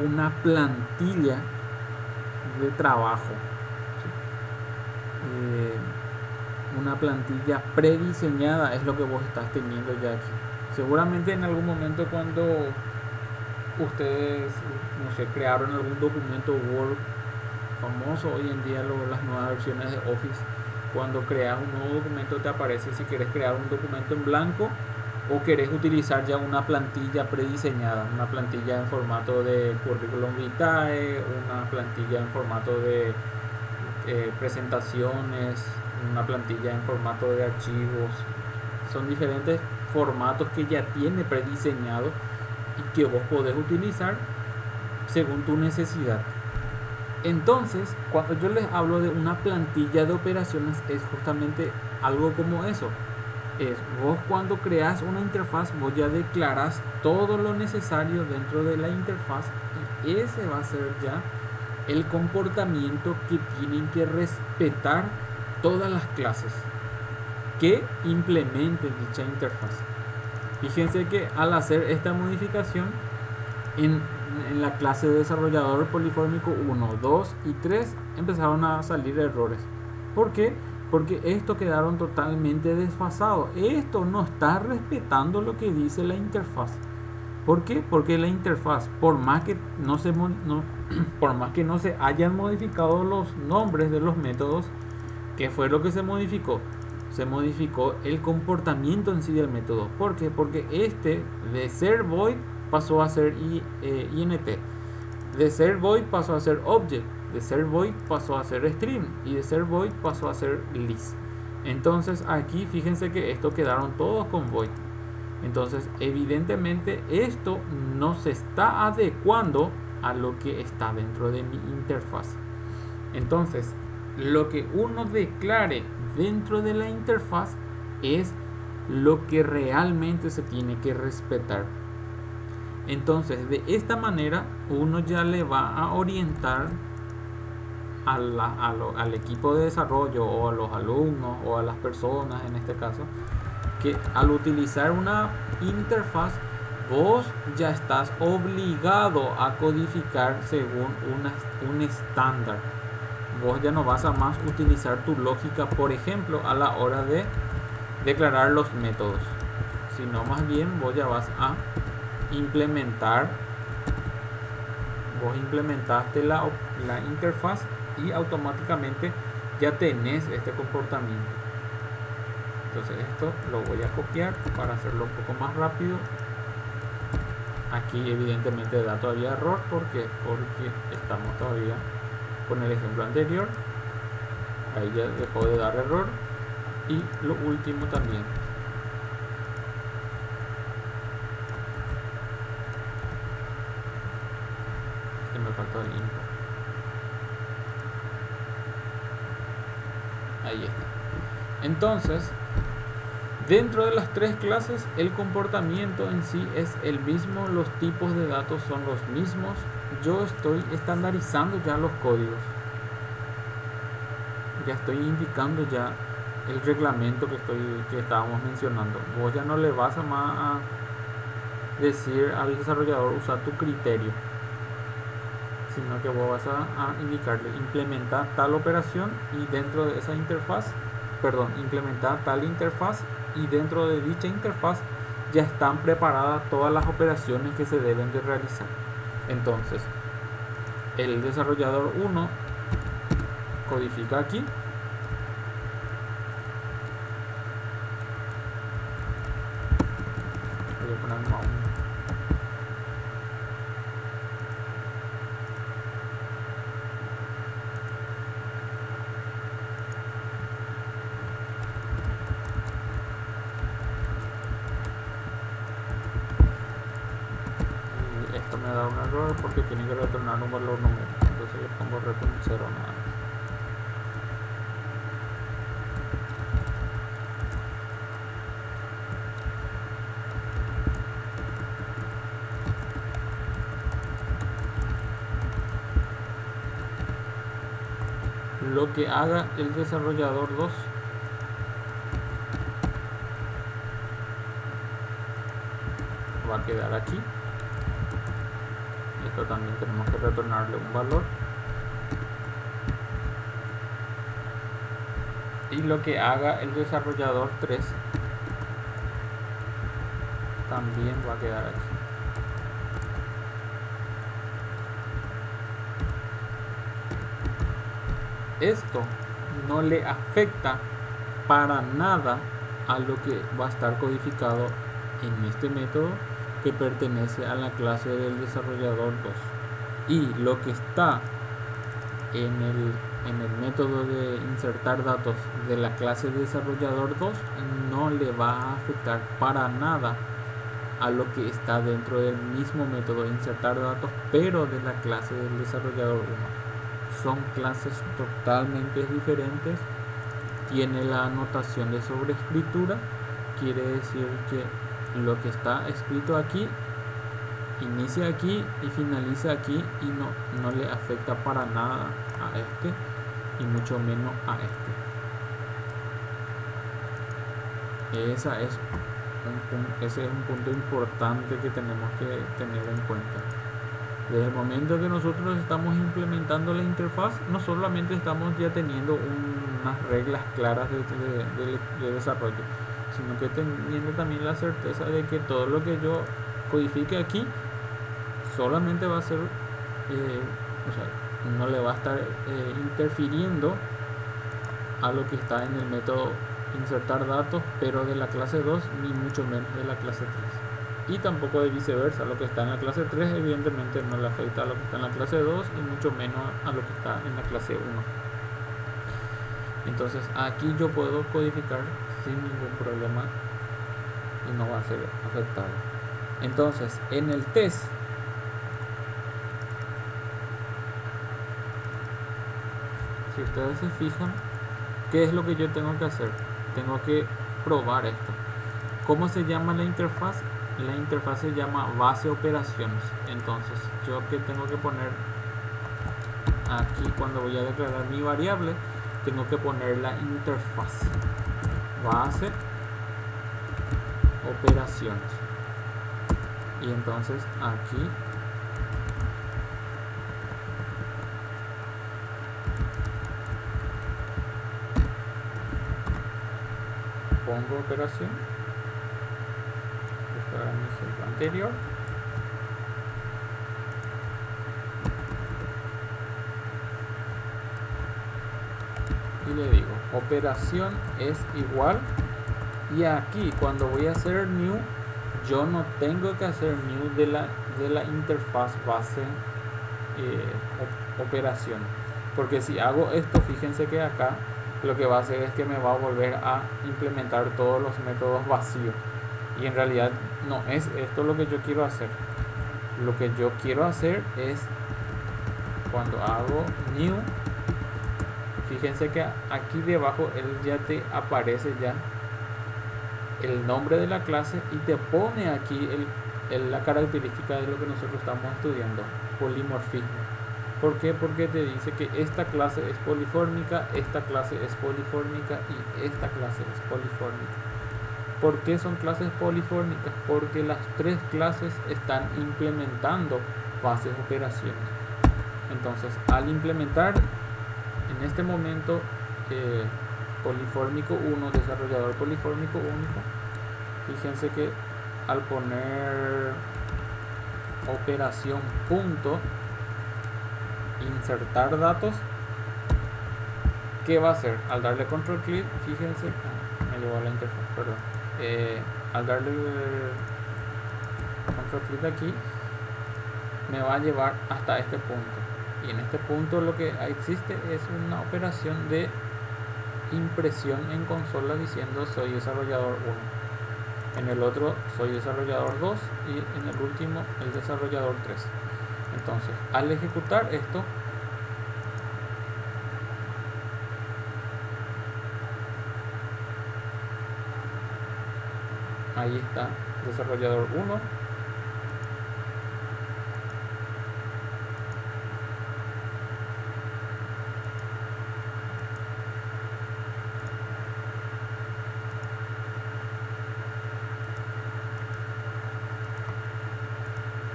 una plantilla de trabajo, una plantilla prediseñada es lo que vos estás teniendo ya aquí. Seguramente en algún momento cuando ustedes, no sé, crearon algún documento Word famoso hoy en día, las nuevas versiones de Office, cuando creas un nuevo documento te aparece si quieres crear un documento en blanco o querés utilizar ya una plantilla prediseñada, una plantilla en formato de curriculum vitae, una plantilla en formato de presentaciones, una plantilla en formato de archivos. Son diferentes formatos que ya tiene prediseñado y que vos podés utilizar según tu necesidad. Entonces, cuando yo les hablo de una plantilla de operaciones, es justamente algo como eso. Es vos cuando creas una interfaz, vos ya declarás todo lo necesario dentro de la interfaz y ese va a ser ya el comportamiento que tienen que respetar todas las clases que implementen dicha interfaz. Fíjense que al hacer esta modificación en la clase de desarrollador polifórmico 1, 2 y 3 empezaron a salir errores. ¿Por qué? Porque estos quedaron totalmente desfasados. Esto no está respetando lo que dice la interfaz. ¿Por qué? Porque la interfaz, por más que no se hayan modificado los nombres de los métodos, ¿qué fue lo que se modificó? Se modificó el comportamiento en sí del método. ¿Por qué? Porque este de ser void pasó a ser int, de ser void pasó a ser object, de ser void pasó a ser string y de ser void pasó a ser list. Entonces aquí fíjense que esto quedaron todos con void. Entonces evidentemente esto no se está adecuando a lo que está dentro de mi interfaz. Entonces lo que uno declare dentro de la interfaz es lo que realmente se tiene que respetar. Entonces de esta manera uno ya le va a orientar al equipo de desarrollo o a los alumnos o a las personas en este caso, que al utilizar una interfaz vos ya estás obligado a codificar según un estándar. Vos ya no vas a más utilizar tu lógica, por ejemplo, a la hora de declarar los métodos, sino más bien vos ya vas a implementar. Vos implementaste la interfaz y automáticamente ya tenés este comportamiento. Entonces esto lo voy a copiar para hacerlo un poco más rápido. Aquí evidentemente da todavía error porque estamos todavía con el ejemplo anterior. Ahí ya dejó de dar error. Y lo último también. Que me faltó el input. Ahí está. Entonces, dentro de las tres clases, el comportamiento en sí es el mismo, los tipos de datos son los mismos. Yo estoy estandarizando ya los códigos. Ya estoy indicando ya el reglamento que estábamos mencionando. Vos ya no le vas a decir al desarrollador usar tu criterio, sino que vos vas a indicarle implementar tal operación y dentro de esa interfaz, implementar tal interfaz y dentro de dicha interfaz ya están preparadas todas las operaciones que se deben de realizar. Entonces, el desarrollador 1 codifica aquí. Voy a poner más un. Esto me da un error porque tiene que retornar un valor numérico, entonces le pongo return 0 nada más. Lo que haga el desarrollador 2 va a quedar aquí. Esto también tenemos que retornarle un valor. Y lo que haga el desarrollador 3 también va a quedar aquí. Esto no le afecta para nada a lo que va a estar codificado en este método que pertenece a la clase del desarrollador 2. Y lo que está en el método de insertar datos de la clase desarrollador 2 no le va a afectar para nada a lo que está dentro del mismo método de insertar datos, pero de la clase del desarrollador 1. Son clases totalmente diferentes. Tiene la anotación de sobreescritura, quiere decir que lo que está escrito aquí inicia aquí y finaliza aquí y no le afecta para nada a este y mucho menos a este. Ese es un punto importante que tenemos que tener en cuenta. Desde el momento que nosotros estamos implementando la interfaz, no solamente estamos ya teniendo unas reglas claras de desarrollo, sino que teniendo también la certeza de que todo lo que yo codifique aquí solamente va a ser, no le va a estar interfiriendo a lo que está en el método insertar datos, pero de la clase 2 ni mucho menos de la clase 3. Y tampoco de viceversa, lo que está en la clase 3 evidentemente no le afecta a lo que está en la clase 2 y mucho menos a lo que está en la clase 1. Entonces aquí yo puedo codificar sin ningún problema y no va a ser afectado. Entonces en el test si ustedes se fijan, ¿qué es lo que yo tengo que hacer? Tengo que probar esto. ¿Cómo se llama la interfaz? La interfaz se llama base operaciones. Entonces yo que tengo que poner aquí cuando voy a declarar mi variable, tengo que poner la interfaz base operaciones. Y entonces aquí pongo operación. Esto era mi ejemplo anterior. Y le digo operación es igual, y aquí cuando voy a hacer new, yo no tengo que hacer new de la interfaz base operación, porque si hago esto, fíjense que acá lo que va a hacer es que me va a volver a implementar todos los métodos vacíos, y en realidad no es esto lo que yo quiero hacer. Lo que yo quiero hacer es, cuando hago new, fíjense que aquí debajo él ya te aparece ya el nombre de la clase y te pone aquí la característica de lo que nosotros estamos estudiando, polimorfismo. ¿Por qué? Porque te dice que esta clase es polifórmica, esta clase es polifórmica y esta clase es polifórmica. ¿Por qué son clases polifórmicas? Porque las tres clases están implementando bases operaciones. Entonces, al implementar en este momento polifórmico 1, desarrollador polifórmico único, fíjense que al poner operación punto insertar datos, ¿qué va a hacer? Al darle control clic, fíjense, me llevó a la interfaz, perdón, al darle control clic aquí, me va a llevar hasta este punto, y en este punto lo que existe es una operación de impresión en consola diciendo soy desarrollador 1, en el otro soy desarrollador 2 y en el último el desarrollador 3. Entonces, al ejecutar esto, ahí está desarrollador 1,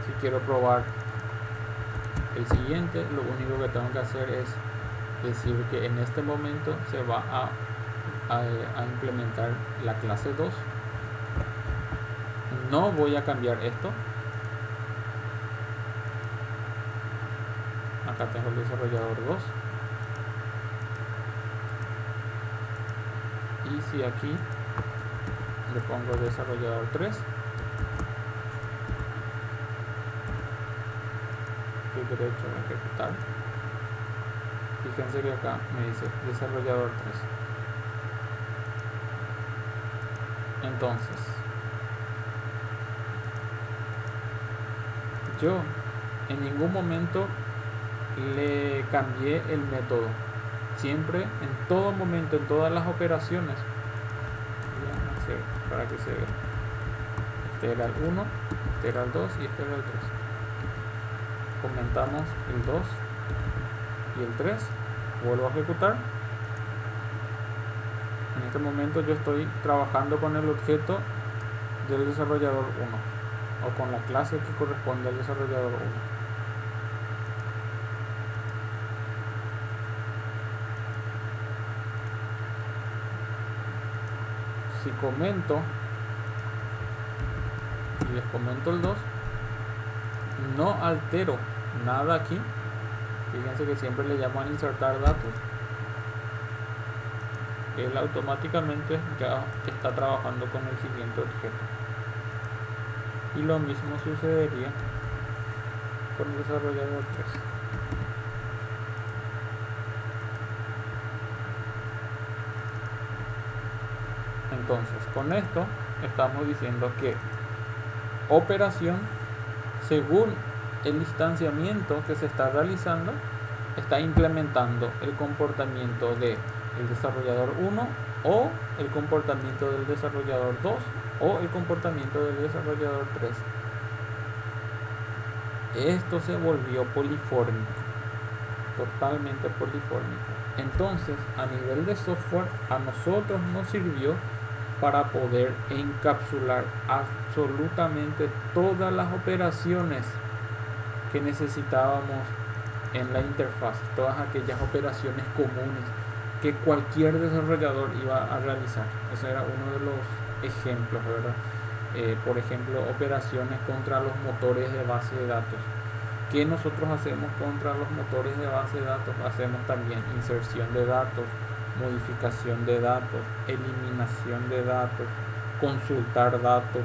si quiero probar el siguiente, lo único que tengo que hacer es decir que en este momento se va a implementar la clase 2. No voy a cambiar esto. Acá tengo el desarrollador 2. Y si aquí le pongo desarrollador 3, clic derecho a ejecutar, fíjense que acá me dice desarrollador 3. Entonces, yo en ningún momento le cambié el método. Siempre, en todo momento, en todas las operaciones, voy a hacer para que se vea. Este era el 1, este era el 2 y este era el 3. Comentamos el 2 y el 3. Vuelvo a ejecutar. En este momento yo estoy trabajando con el objeto del desarrollador 1 o con la clase que corresponde al desarrollador 1. Si comento y les comento el 2, no altero nada aquí. Fíjense que siempre le llaman insertar datos. Él automáticamente ya está trabajando con el siguiente objeto. Y lo mismo sucedería con el desarrollador 3. Entonces, con esto estamos diciendo que operación, según el instanciamiento que se está realizando, está implementando el comportamiento del desarrollador 1 o el comportamiento del desarrollador 2 o el comportamiento del desarrollador 3. Esto se volvió polifórmico, totalmente polifórmico. Entonces, a nivel de software, a nosotros nos sirvió para poder encapsular absolutamente todas las operaciones que necesitábamos en la interfaz, todas aquellas operaciones comunes que cualquier desarrollador iba a realizar. Ese era uno de los ejemplos, ¿verdad? Por ejemplo, operaciones contra los motores de base de datos. ¿Qué nosotros hacemos contra los motores de base de datos? Hacemos también inserción de datos, modificación de datos, eliminación de datos, consultar datos.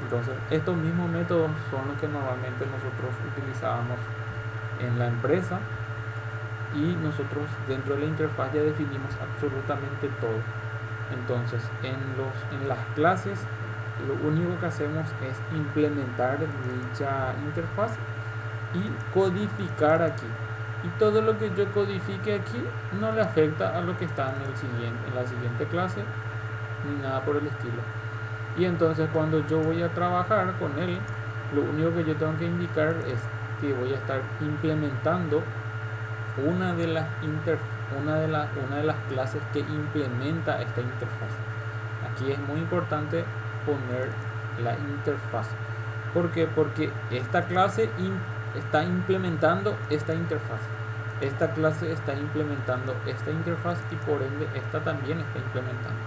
Entonces, estos mismos métodos son los que normalmente nosotros utilizábamos en la empresa, y nosotros dentro de la interfaz ya definimos absolutamente todo. Entonces, en las clases lo único que hacemos es implementar dicha interfaz y codificar aquí. Y todo lo que yo codifique aquí no le afecta a lo que está en la siguiente clase, ni nada por el estilo. Y entonces cuando yo voy a trabajar con él, lo único que yo tengo que indicar es que voy a estar implementando una de las clases que implementa esta interfaz. Aquí es muy importante poner la interfaz. ¿Por qué? Porque esta clase está implementando esta interfaz. Esta clase está implementando esta interfaz y por ende esta también está implementando.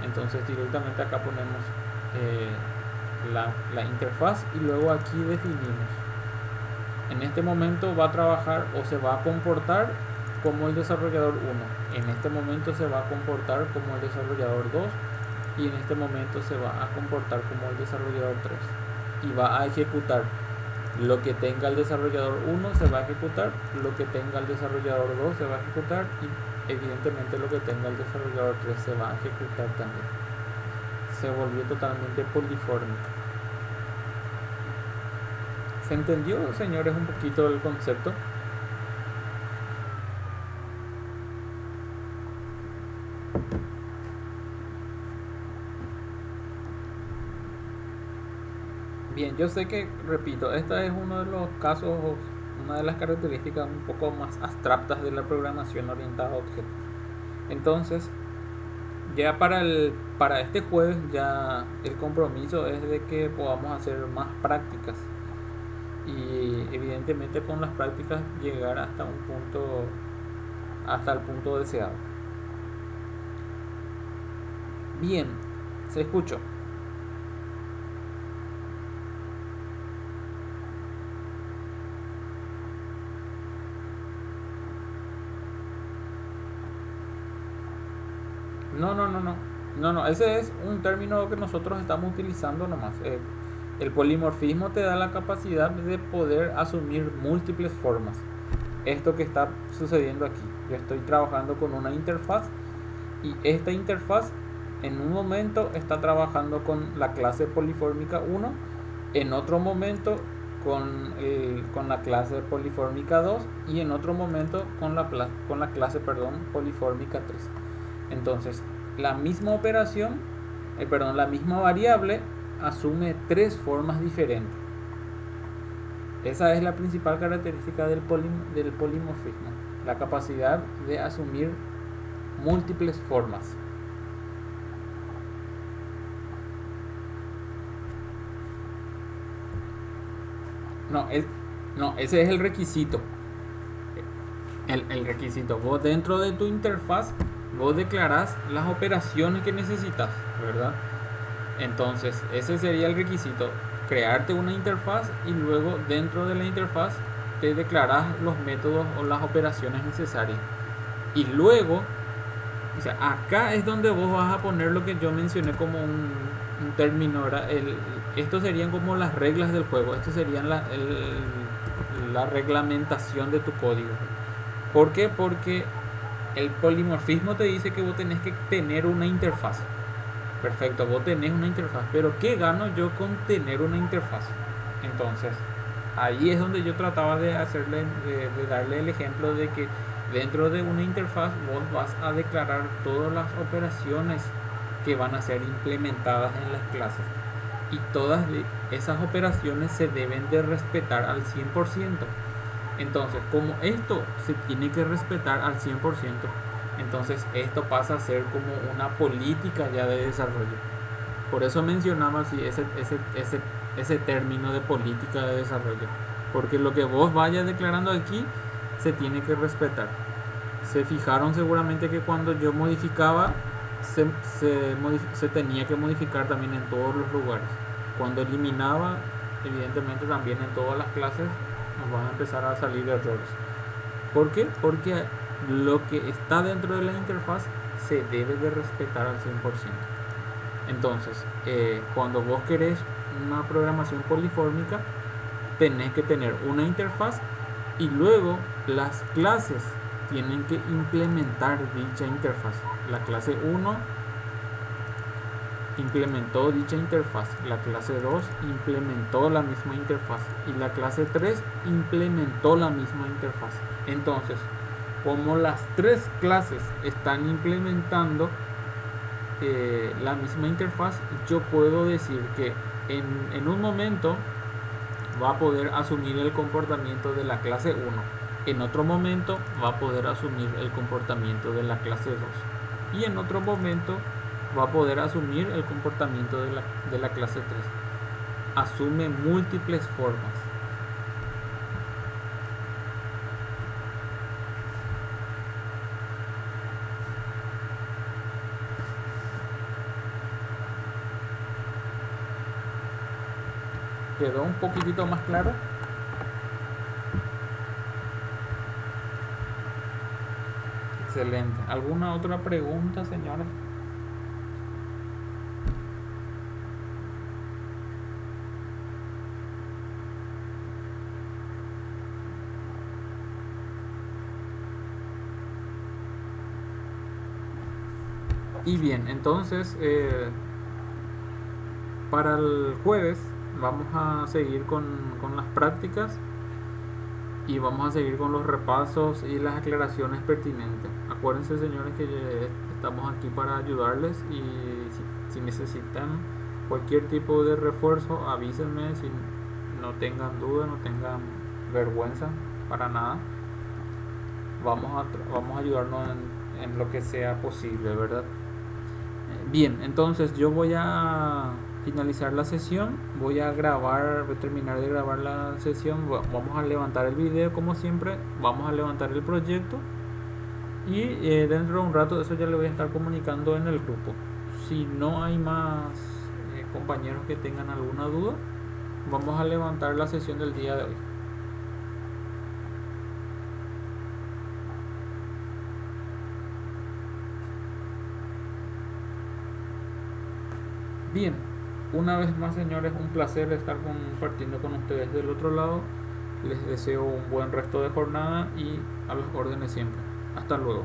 Entonces directamente acá ponemos la interfaz y luego aquí definimos. En este momento va a trabajar o se va a comportar como el desarrollador 1. En este momento se va a comportar como el desarrollador 2. Y en este momento se va a comportar como el desarrollador 3. Y va a ejecutar lo que tenga el desarrollador 1 se va a ejecutar, lo que tenga el desarrollador 2 se va a ejecutar y evidentemente lo que tenga el desarrollador 3 se va a ejecutar también. Se volvió totalmente polifórmico. ¿Se entendió, señores, un poquito el concepto? Bien, yo sé que, repito, este es uno de los casos, una de las características un poco más abstractas de la programación orientada a objetos. Entonces, ya para este jueves ya el compromiso es de que podamos hacer más prácticas y evidentemente con las prácticas llegar hasta el punto deseado. Bien, se escuchó. No, ese es un término que nosotros estamos utilizando nomás. El polimorfismo te da la capacidad de poder asumir múltiples formas. Esto que está sucediendo aquí. Yo estoy trabajando con una interfaz y esta interfaz en un momento está trabajando con la clase polifórmica 1, en otro momento con la clase polifórmica 2 y en otro momento con la clase polifórmica 3. Entonces, la misma operación, la misma variable asume tres formas diferentes. Esa es la principal característica del polimorfismo, la capacidad de asumir múltiples formas. Ese es el requisito. El requisito. Vos dentro de tu interfaz, vos declarás las operaciones que necesitas, ¿verdad? Entonces, ese sería el requisito. Crearte una interfaz y luego dentro de la interfaz te declarás los métodos o las operaciones necesarias. Y luego, o sea, acá es donde vos vas a poner lo que yo mencioné como un término, ¿verdad? Esto serían como las reglas del juego. Esto serían la reglamentación de tu código. ¿Por qué? Porque el polimorfismo te dice que vos tenés que tener una interfaz. Perfecto, vos tenés una interfaz, pero ¿qué gano yo con tener una interfaz? Entonces, ahí es donde yo trataba de darle el ejemplo de que dentro de una interfaz vos vas a declarar todas las operaciones que van a ser implementadas en las clases. Y todas esas operaciones se deben de respetar al 100%. Entonces, como esto se tiene que respetar al 100%, Entonces esto pasa a ser como una política ya de desarrollo. Por eso mencionaba así ese término de política de desarrollo. Porque lo que vos vayas declarando aquí se tiene que respetar. Se fijaron seguramente que cuando yo modificaba, se tenía que modificar también en todos los lugares. Cuando eliminaba, evidentemente también en todas las clases nos van a empezar a salir errores. ¿Por qué? Porque lo que está dentro de la interfaz se debe de respetar al 100%. Entonces, cuando vos querés una programación polifórmica, tenés que tener una interfaz y luego las clases tienen que implementar dicha interfaz. La clase 1 implementó dicha interfaz, la clase 2 implementó la misma interfaz y la clase 3 implementó la misma interfaz. Entonces, como las tres clases están implementando la misma interfaz, yo puedo decir que en un momento va a poder asumir el comportamiento de la clase 1, en otro momento va a poder asumir el comportamiento de la clase 2 y en otro momento va a poder asumir el comportamiento de la clase 3. Asume múltiples formas. ¿Quedó un poquitito más claro? Excelente. ¿Alguna otra pregunta, señores? Y bien, entonces para el jueves vamos a seguir con las prácticas y vamos a seguir con los repasos y las aclaraciones pertinentes. Acuérdense, señores, que estamos aquí para ayudarles y si necesitan cualquier tipo de refuerzo, avísenme, si no tengan duda, no tengan vergüenza para nada. Vamos a ayudarnos en lo que sea posible, ¿verdad? Bien, entonces yo voy a finalizar la sesión, voy a terminar de grabar la sesión, vamos a levantar el video como siempre, vamos a levantar el proyecto y dentro de un rato eso ya le voy a estar comunicando en el grupo. Si no hay más compañeros que tengan alguna duda, vamos a levantar la sesión del día de hoy. Bien, una vez más, señores, un placer estar compartiendo con ustedes del otro lado. Les deseo un buen resto de jornada y a las órdenes siempre. Hasta luego.